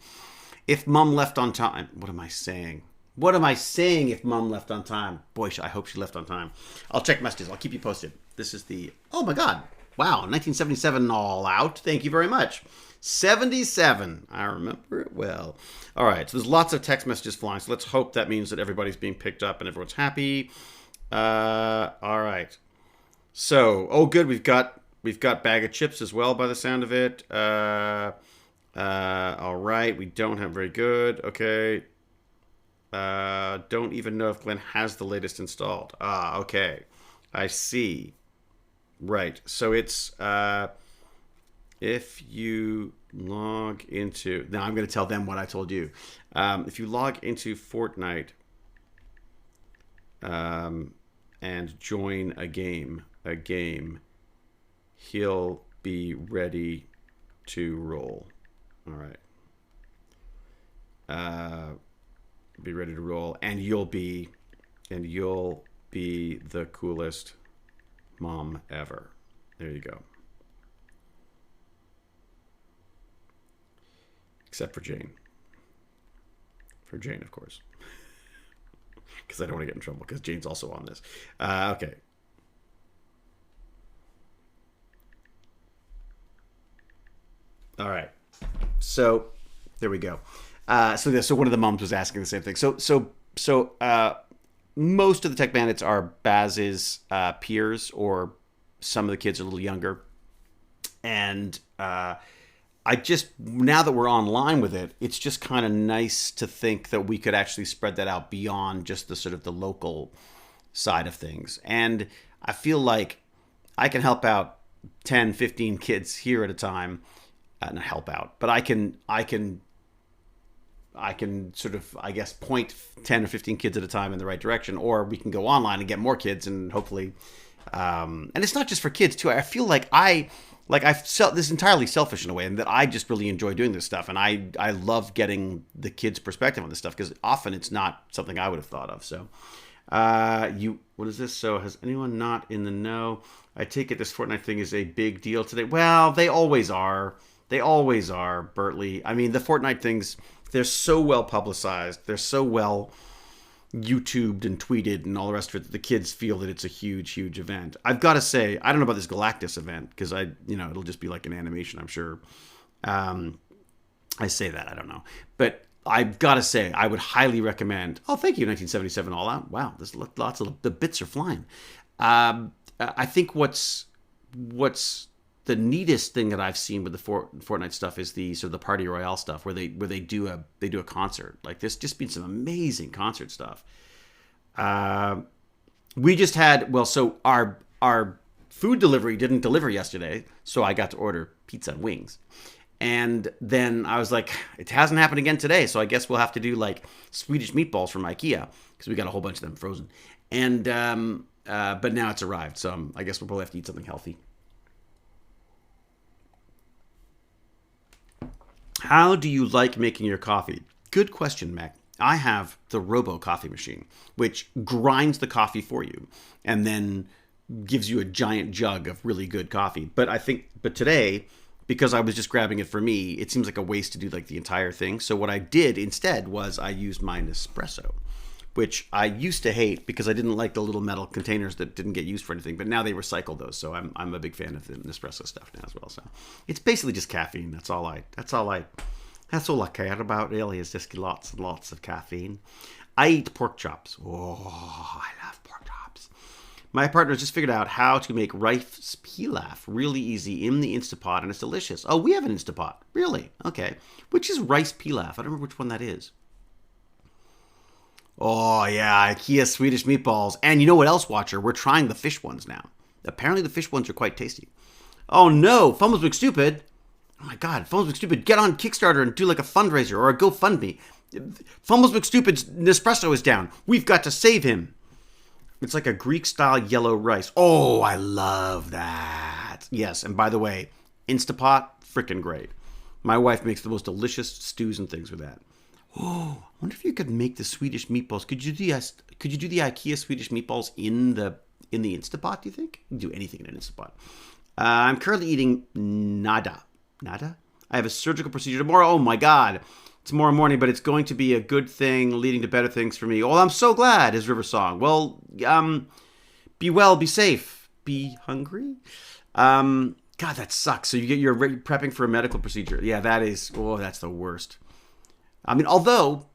If Mum left on time, what am I saying? If Mum left on time? Boy, I hope she left on time. I'll check messages. I'll keep you posted. This is oh my God. Wow, 1977 all out. Thank you very much. 77. I remember it well. All right, so there's lots of text messages flying, so let's hope that means that everybody's being picked up and everyone's happy. All right. So, good, we've got bag of chips as well by the sound of it. All right, we don't have very good. Okay. Don't even know if Glenn has the latest installed. Okay. I see. Right. So it's if you log into, now I'm going to tell them what I told you. If you log into Fortnite and join a game, he'll be ready to roll. All right. Be ready to roll, and you'll be the coolest mom ever. There you go. Except for Jane. For Jane, of course. Because I don't want to get in trouble, because Jane's also on this. Okay. All right. So there we go. So one of the moms was asking the same thing. So most of the Tech Bandits are Baz's peers, or some of the kids are a little younger. And I just, now that we're online with it, it's just kind of nice to think that we could actually spread that out beyond just the sort of the local side of things. And I feel like I can help out 10, 15 kids here at a time. Not help out, but I can sort of, I guess, point 10 or 15 kids at a time in the right direction, or we can go online and get more kids, and hopefully, and it's not just for kids too. I feel like this is entirely selfish in a way, and that I just really enjoy doing this stuff, and I love getting the kids' perspective on this stuff, because often it's not something I would have thought of. So, what is this? So, has anyone not in the know? I take it this Fortnite thing is a big deal today. Well, they always are. They always are, Bertley. I mean, the Fortnite things, they're so well publicized. They're so well YouTubed and tweeted and all the rest of it that the kids feel that it's a huge, huge event. I've got to say, I don't know about this Galactus event, because it'll just be like an animation, I'm sure. I say that, I don't know. But I've got to say, I would highly recommend. Oh, thank you, 1977 All Out. Wow, there's lots of the bits are flying. I think what's the neatest thing that I've seen with the Fortnite stuff is the sort of the Party Royale stuff, where they do a concert. Like, there's just been some amazing concert stuff. We just had, so our food delivery didn't deliver yesterday, so I got to order pizza and wings. And then I was like, it hasn't happened again today, so I guess we'll have to do like Swedish meatballs from IKEA, because we got a whole bunch of them frozen. And but now it's arrived, so I guess we'll probably have to eat something healthy. How do you like making your coffee? Good question, Mac. I have the Robo coffee machine, which grinds the coffee for you and then gives you a giant jug of really good coffee. But today, because I was just grabbing it for me, it seems like a waste to do like the entire thing. So what I did instead was I used my Nespresso, which I used to hate because I didn't like the little metal containers that didn't get used for anything. But now they recycle those, so I'm a big fan of the Nespresso stuff now as well. So it's basically just caffeine. That's all I care about really, is just lots and lots of caffeine. I eat pork chops. Oh, I love pork chops. My partner just figured out how to make rice pilaf really easy in the Instapot, and it's delicious. Oh, we have an Instapot. Really? Okay. Which is rice pilaf? I don't remember which one that is. Oh, yeah, IKEA Swedish meatballs. And you know what else, Watcher? We're trying the fish ones now. Apparently the fish ones are quite tasty. Oh, no. Fumbles McStupid. Oh, my God. Fumbles McStupid. Get on Kickstarter and do like a fundraiser or a GoFundMe. Fumbles McStupid's Nespresso is down. We've got to save him. It's like a Greek-style yellow rice. Oh, I love that. Yes, and by the way, Instapot, freaking great. My wife makes the most delicious stews and things with that. Oh, I wonder if you could make the Swedish meatballs. Could you do the IKEA Swedish meatballs in the Instapot, do you think? You can do anything in an Instapot. I'm currently eating nada. Nada? I have a surgical procedure tomorrow. Oh my God. Tomorrow morning, but it's going to be a good thing leading to better things for me. Oh, I'm so glad, is River Song. Well, be well, be safe, be hungry. God, that sucks. So you're prepping for a medical procedure. Yeah, that's the worst. I mean, although,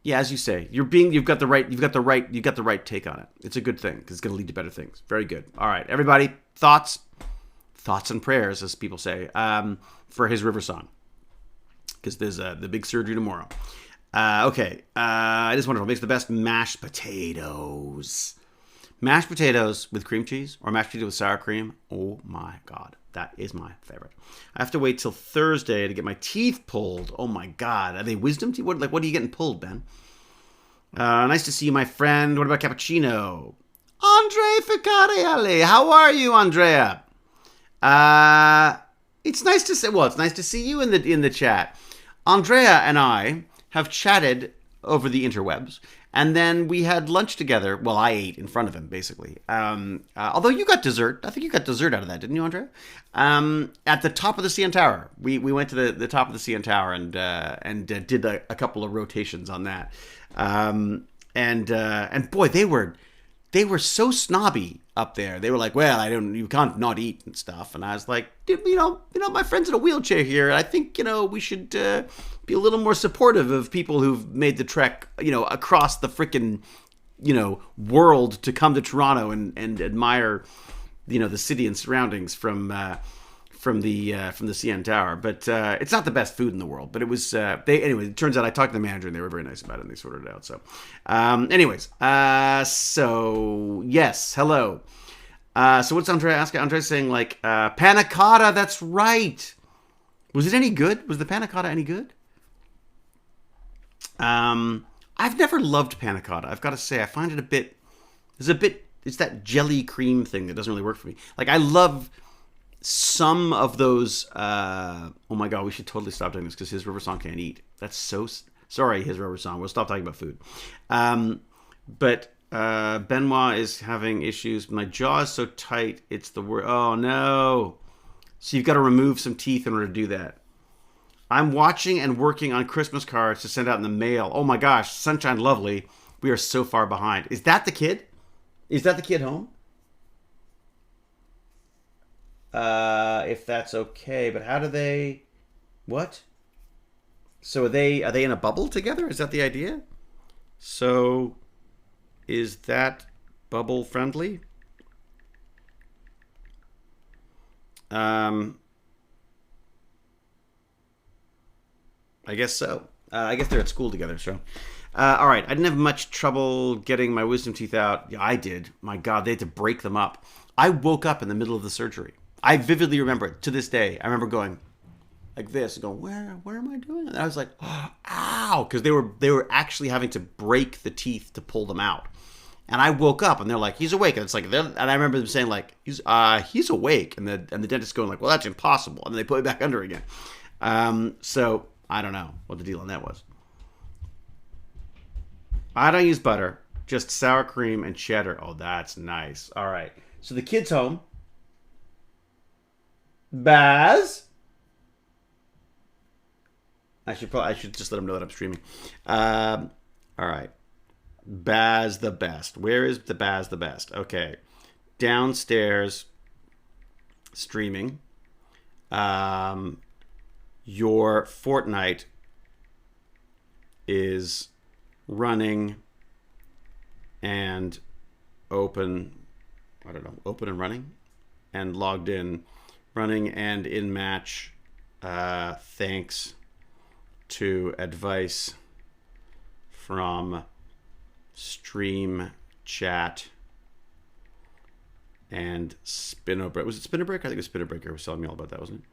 yeah, as you say, you've got the right take on it. It's a good thing because it's going to lead to better things. Very good. All right, everybody, thoughts and prayers, as people say, for his River Song, because there's the big surgery tomorrow. Okay, it is wonderful. Makes the best mashed potatoes. Mashed potatoes with cream cheese or mashed potatoes with sour cream. Oh my God. That is my favorite. I have to wait till Thursday to get my teeth pulled. Oh my God. Are they wisdom teeth? What are you getting pulled, Ben? Nice to see you, my friend. What about cappuccino? Andre Ficarielli. How are you, Andrea? It's nice to see you in the chat. Andrea and I have chatted over the interwebs, and then we had lunch together. Well, I ate in front of him, basically. Although you got dessert. I think you got dessert out of that, didn't you, Andrea? At the top of the CN Tower. We went to the top of the CN Tower and did a couple of rotations on that. And boy, they were so snobby up there. They were like, well, you can't not eat and stuff. And I was like, dude, my friend's in a wheelchair here. I think, we should be a little more supportive of people who've made the trek, across the frickin', world to come to Toronto and admire, the city and surroundings from the CN Tower. But it's not the best food in the world. But it was anyway. It turns out I talked to the manager and they were very nice about it and they sorted it out. So, so yes, hello. So what's Andrea asking? Andrea's saying like panna cotta. That's right. Was it any good? Was the panna cotta any good? I've never loved panna cotta. I've got to say, I find it it's that jelly cream thing that doesn't really work for me. Like I love some of those. Oh my God, we should totally stop doing this because his River Song can't eat. That's so sorry, his River Song. We'll stop talking about food. But Benoit is having issues. My jaw is so tight. It's the word. Oh no. So you've got to remove some teeth in order to do that. I'm watching and working on Christmas cards to send out in the mail. Oh my gosh, Sunshine Lovely. We are so far behind. Is that the kid? Is that the kid home? If that's okay, but how do they? What? So are they in a bubble together? Is that the idea? So is that bubble friendly? I guess so. I guess they're at school together, so. All right, I didn't have much trouble getting my wisdom teeth out. Yeah, I did. My God, they had to break them up. I woke up in the middle of the surgery. I vividly remember it to this day. I remember going like this, and going, where am I doing? And I was like, oh, ow, because they were actually having to break the teeth to pull them out. And I woke up, and they're like, he's awake. And it's like, and I remember them saying like, he's awake, and the dentist going like, well, that's impossible. And then they put it back under again. So I don't know what the deal on that was. I don't use butter. Just sour cream and cheddar. Oh, that's nice. All right. So the kid's home. Baz? I should just let him know that I'm streaming. All right. Baz the best. Where is the Baz the best? Okay. Downstairs streaming. Your Fortnite is running and open and running and logged in, running and in match, thanks to advice from Stream Chat and Spinnerbreaker. Was it Spinnerbreaker? I think it was Spinnerbreaker who was telling me all about that, wasn't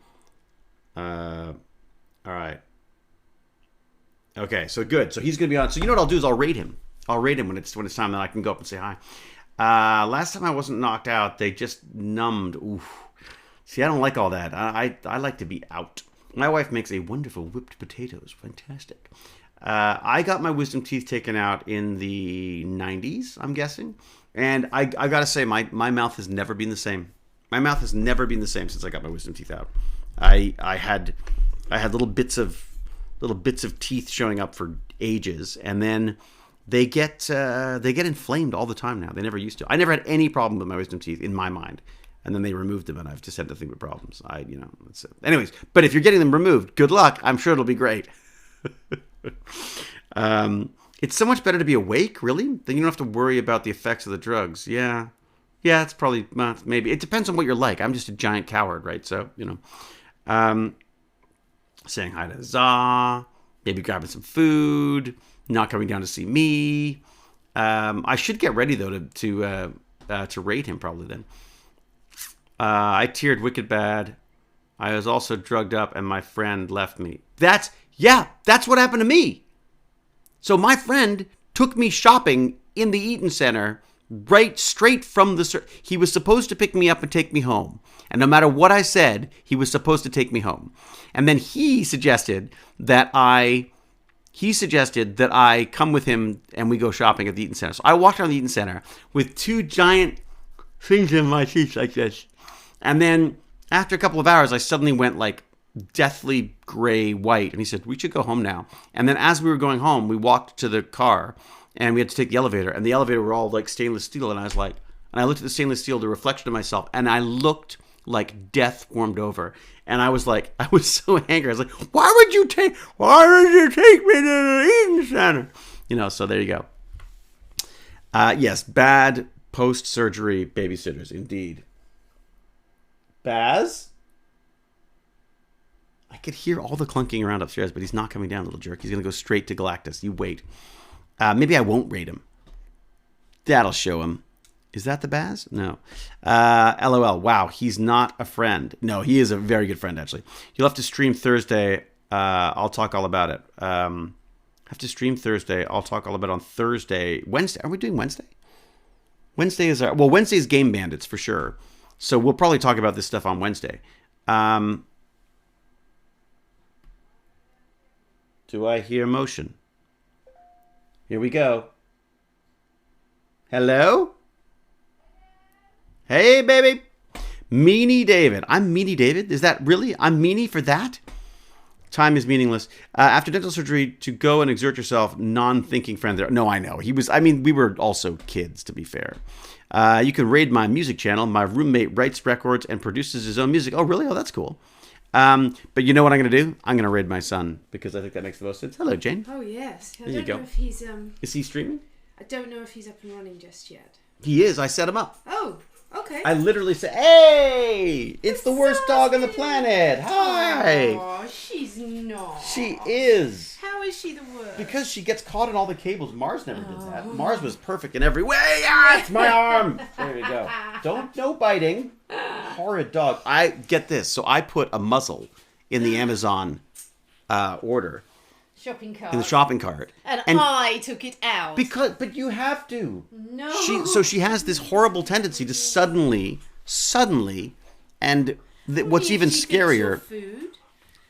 it? All right. Okay, so good. So he's going to be on. So you know what I'll do is I'll rate him. I'll rate him when it's time that I can go up and say hi. Last time I wasn't knocked out, they just numbed. Oof. See, I don't like all that. I like to be out. My wife makes a wonderful whipped potatoes. Fantastic. I got my wisdom teeth taken out in the 90s, I'm guessing. And I got to say, my mouth has never been the same. My mouth has never been the same since I got my wisdom teeth out. I had little bits of teeth showing up for ages, and then they get inflamed all the time now. They never used to. I never had any problem with my wisdom teeth in my mind, and then they removed them, and I've just had nothing but problems. That's it. Anyways, but if you're getting them removed, good luck. I'm sure it'll be great. It's so much better to be awake, really. Then you don't have to worry about the effects of the drugs. Yeah, it's probably maybe. It depends on what you're like. I'm just a giant coward, right? So saying hi to Za, maybe grabbing some food, not coming down to see me. I should get ready though to rate him probably then. I teared wicked bad. I was also drugged up and my friend left me. That's what happened to me. So my friend took me shopping in the Eaton Center right straight from he was supposed to pick me up and take me home. And no matter what I said, he was supposed to take me home. And then he suggested that I come with him and we go shopping at the Eaton Center. So I walked around the Eaton Center with two giant things in my teeth like this. And then after a couple of hours, I suddenly went like deathly gray white. And he said, we should go home now. And then as we were going home, we walked to the car and we had to take the elevator. And the elevator were all like stainless steel. And I was like, and I looked at the stainless steel, the reflection of myself, and I looked like death warmed over. And I was so angry. I was like, why would you take me to the Eaton Center? So there you go. Yes, bad post-surgery babysitters, indeed. Baz? I could hear all the clunking around upstairs, but he's not coming down, little jerk. He's going to go straight to Galactus. You wait. Maybe I won't rate him. That'll show him. Is that the Baz? No. LOL. Wow, he's not a friend. No, he is a very good friend, actually. You'll have to stream Thursday. I'll talk all about it. Have to stream Thursday. I'll talk all about it on Thursday. Wednesday. Are we doing Wednesday? Wednesday is Wednesday's Game Bandits for sure. So we'll probably talk about this stuff on Wednesday. Do I hear motion? Here we go. Hello? Hey, baby. Meanie David. I'm Meanie David? Is that really? I'm Meanie for that? Time is meaningless. After dental surgery, to go and exert yourself, non-thinking friend there. No, I know. We were also kids, to be fair. You can raid my music channel. My roommate writes records and produces his own music. Oh, really? Oh, that's cool. But you know what I'm going to do? I'm going to raid my son because I think that makes the most sense. Hello, Jane. Oh, yes. There you go. Know if he's, Is he streaming? I don't know if he's up and running just yet. He is. I set him up. Oh, okay. I literally said, hey, it's the worst dog on the planet. Hi. Oh, she's not. She is. How is she the worst? Because she gets caught in all the cables. Mars never did that. Mars was perfect in every way. Ah, it's my arm. There we go. No biting. Horrid dog. I get this. So I put a muzzle in the Amazon order. Shopping cart. In the shopping cart. And I took it out. But you have to. No. She has this horrible tendency to suddenly, and what's even scarier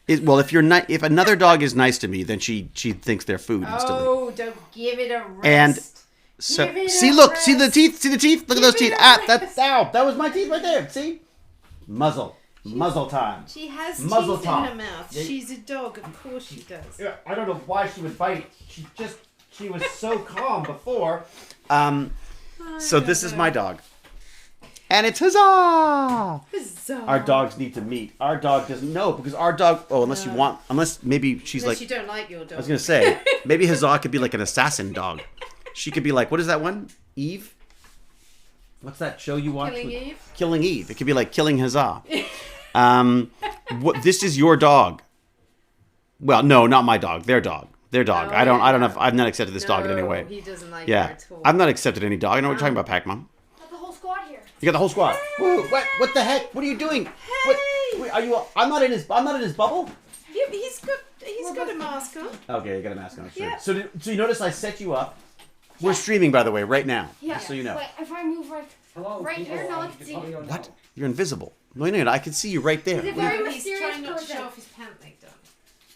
is, well, if another dog is nice to me, then she thinks they're food instantly. Oh, don't give it a rest. And So Give it see, a look, see the rest. teeth, see the teeth. Look at those Give teeth. it a Ah, rest. that was my teeth right there. See, muzzle time. She has Muzzle teeth top. in her mouth. Yeah. She's a dog, of course she does. Yeah, I don't know why she would bite. She was so calm before. So this is my dog. And it's huzzah! Huzzah. Our dogs need to meet. Our dog doesn't know because our dog. Oh, unless maybe she's Unless like. you don't like your dog. I was gonna say maybe huzzah could be like an assassin dog. She could be like, what is that one? Eve. What's that show you watch? Killing Eve? Killing Eve. It could be like Killing Huzzah. This is your dog. Well, no, not my dog. Their dog. Their dog. Oh, I don't know. yeah. If, I've not accepted this dog in any way. He doesn't like Yeah, her at all. I've not accepted any dog. I know what you're talking about, Pac-Man. Got the whole squad here. You got the whole squad. Woo, what the heck? What are you doing? What? Wait, are you? I'm not in his bubble. Yeah, but he's got a mask on. Okay, you got a mask on. Sure. Yeah. So you notice I set you up. We're streaming, by the way, right now. Yeah. Just so you know. Wait, if I move right people, here, no one you can see probably you. don't What? know. You're invisible. No, no, no. I can see you right there. Is it What are you- very He's mysterious trying not to person? show off his pant leg done.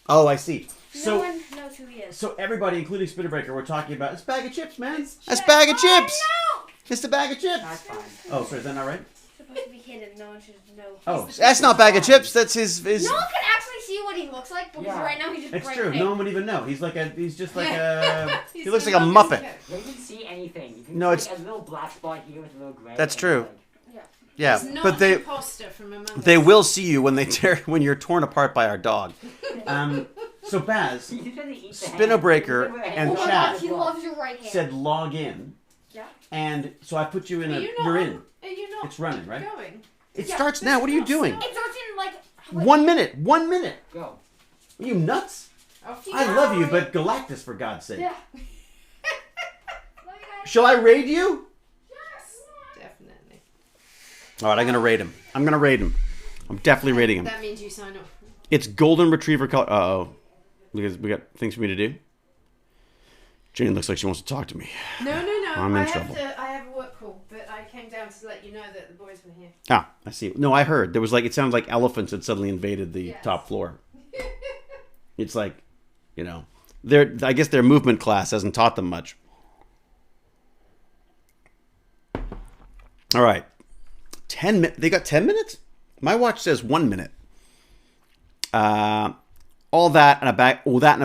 Oh, I see. No So, one knows who he is. so everybody, including Spinnerbreaker, we're talking about it's a bag of chips, man. It's a chips. bag of Oh, chips. no! It's a bag of chips. That's fine. Oh, sorry, is that not right? It's supposed to be hidden. No one should know. Oh, that's not bag of chips. That's his. No one can actually see what he looks like because Yeah. right now he's just It's bright true. pink. No one would even know. He's just like Yeah. he He's looks the like a longest Muppet. coat. You can see anything. You can No, see it's- like a little black spot here with a little gray. That's and true. like- Yeah, He's not but an they imposter from among they us. will see you when when you're torn apart by our dog. So Baz He's gonna eat the hand. Spinnerbreaker He's gonna and Oh my chat. god, he loves your right hand. said log in, Yeah. and so I put you in Are a. you not? You're in. Are you not? It's running, right? Going. It Yeah, starts now. What are you doing? It starts in like. wait, 1 minute. 1 minute. Go. Are you nuts? Off you I go. love you, but Galactus, for God's sake. Yeah. Love you guys. Shall I raid you? Definitely. All right, I'm gonna raid him. I'm definitely raiding him. That means you sign off. It's golden retriever color. Uh-oh. Because we got things for me to do. Jane looks like she wants to talk to me. No. I'm in I have trouble. I have a work call, but I came down to let you know that the boys were here. Ah, I see. No, I heard. There was like, it sounded like elephants had suddenly invaded the Yes. top floor. It's like, I guess their movement class hasn't taught them much. All right. 10 minutes. They got 10 minutes? My watch says 1 minute. All that and a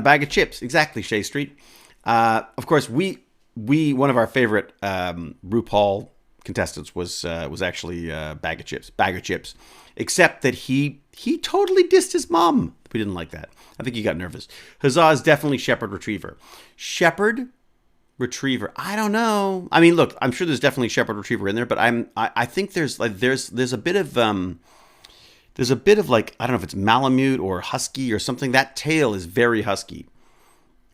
bag of chips. Exactly, Shea Street. Of course, one of our favorite RuPaul contestants was actually Bag of Chips. Except that he totally dissed his mom. We didn't like that. I think he got nervous. Huzzah is definitely Shepherd Retriever. Shepherd Retriever. I don't know. I mean, look, I'm sure there's definitely Shepherd Retriever in there, but I think there's a bit of like, I don't know if it's Malamute or Husky or something. That tail is very Husky.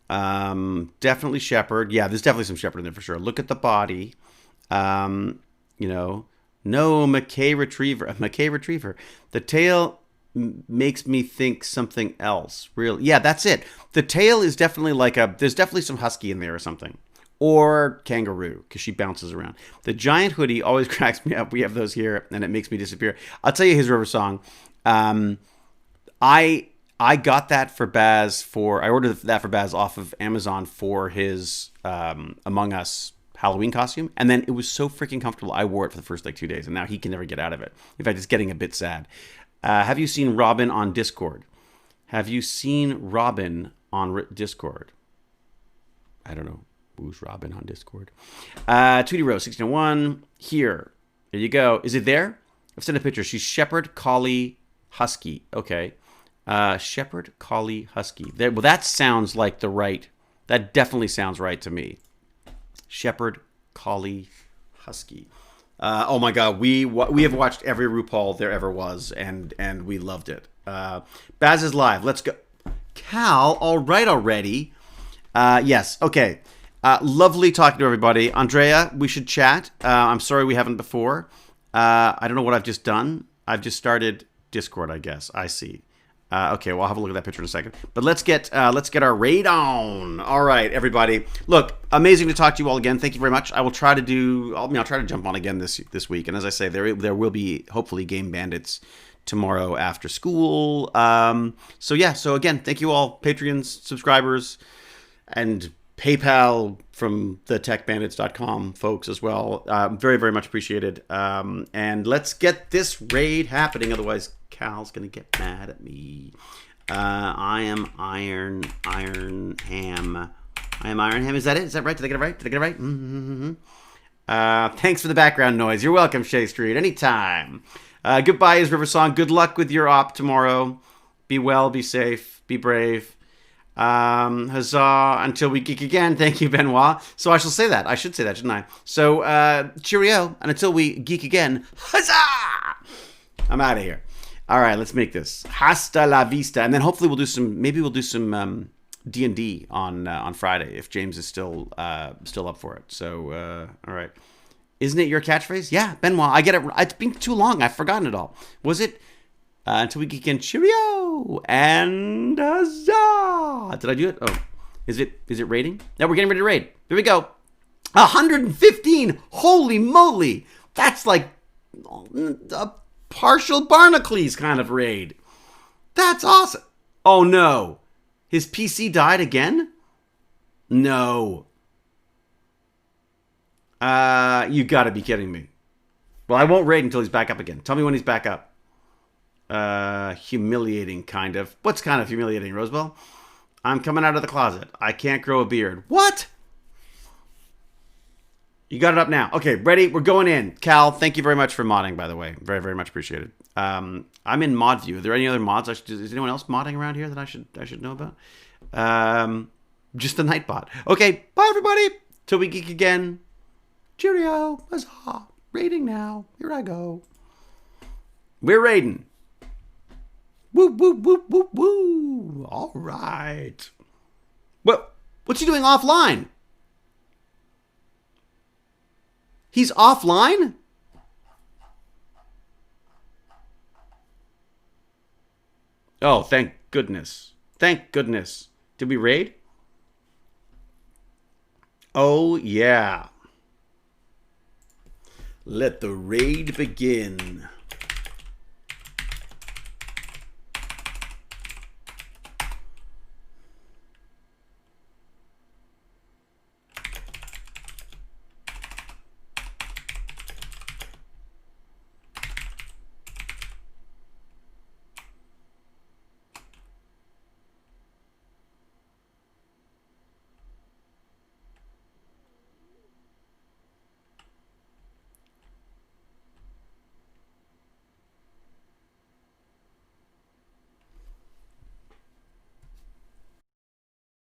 Definitely Shepherd. Yeah, there's definitely some Shepherd in there for sure. Look at the body. No McKay Retriever. The tail makes me think something else. Really? Yeah, that's it. The tail is definitely there's definitely some Husky in there or something. Or kangaroo, because she bounces around. The giant hoodie always cracks me up. We have those here, and it makes me disappear. I'll tell you his river song. I got that for Baz I ordered that for Baz off of Amazon for his Among Us Halloween costume, and then it was so freaking comfortable. I wore it for the first 2 days, and now he can never get out of it. In fact, it's getting a bit sad. Have you seen Robin on Discord? Discord? I don't know. Who's Robin on Discord? Tweety Rose 1601. Here. There you go. Is it there? I've sent a picture. She's Shepherd, Collie, Husky. Okay. Shepherd, Collie, Husky. Well, that sounds like that definitely sounds right to me. Shepherd, Collie, Husky. Oh my God, we have watched every RuPaul there ever was, and we loved it. Baz is live. Let's go. Cal, all right already. Yes, okay. Lovely talking to everybody. Andrea, we should chat. I'm sorry we haven't before. I don't know what I've just done. I've just started Discord, I guess. I see. Okay, well, I'll have a look at that picture in a second. But let's get our raid on. All right, everybody. Look, amazing to talk to you all again. Thank you very much. I will try to I'll try to jump on again this week. And as I say, there will be hopefully Game Bandits tomorrow after school. So again, thank you all, Patreons, subscribers, and PayPal from the techbandits.com folks as well. Very, very much appreciated. And let's get this raid happening. Otherwise, Cal's going to get mad at me. I am Iron Ham. I am Iron Ham. Is that it? Is that right? Did I get it right? Did I get it right? Mm-hmm. Thanks for the background noise. You're welcome, Shea Street. Anytime. Goodbye is River Song. Good luck with your op tomorrow. Be well, be safe, be brave. Huzzah until we geek again. Thank you, Benoit. So I shall say that. I should say that, shouldn't I? So cheerio, and until we geek again, huzzah! I'm out of here. All right, let's make this. Hasta la vista. And then hopefully we'll do some, maybe we'll do some D&D on Friday if James is still up for it. So, all right. Isn't it your catchphrase? Yeah, Benoit. I get it. It's been too long. I've forgotten it all. Was it until we geek again, cheerio and huzzah? Did I do it? Oh, is it rating? Now we're getting ready to raid. Here we go. 115. Holy moly. That's like a partial Barnacles kind of raid. That's awesome. Oh no. His PC died again? No. You gotta be kidding me. Well, I won't raid until he's back up again. Tell me when he's back up. Humiliating, kind of. What's kind of humiliating, Roswell? I'm coming out of the closet. I can't grow a beard. What? You got it up now. Okay, ready? We're going in. Cal, thank you very much for modding, by the way. Very, very much appreciated. I'm in mod view. Are there any other mods? Is anyone else modding around here that I should know about? Just the Nightbot. Okay, bye everybody. Till we geek again. Cheerio. Huzzah. Raiding now. Here I go. We're raiding. Woo, woo, woo, woo, woo. All right. What's he doing offline? He's offline? Oh, thank goodness. Thank goodness. Did we raid? Oh, yeah. Let the raid begin.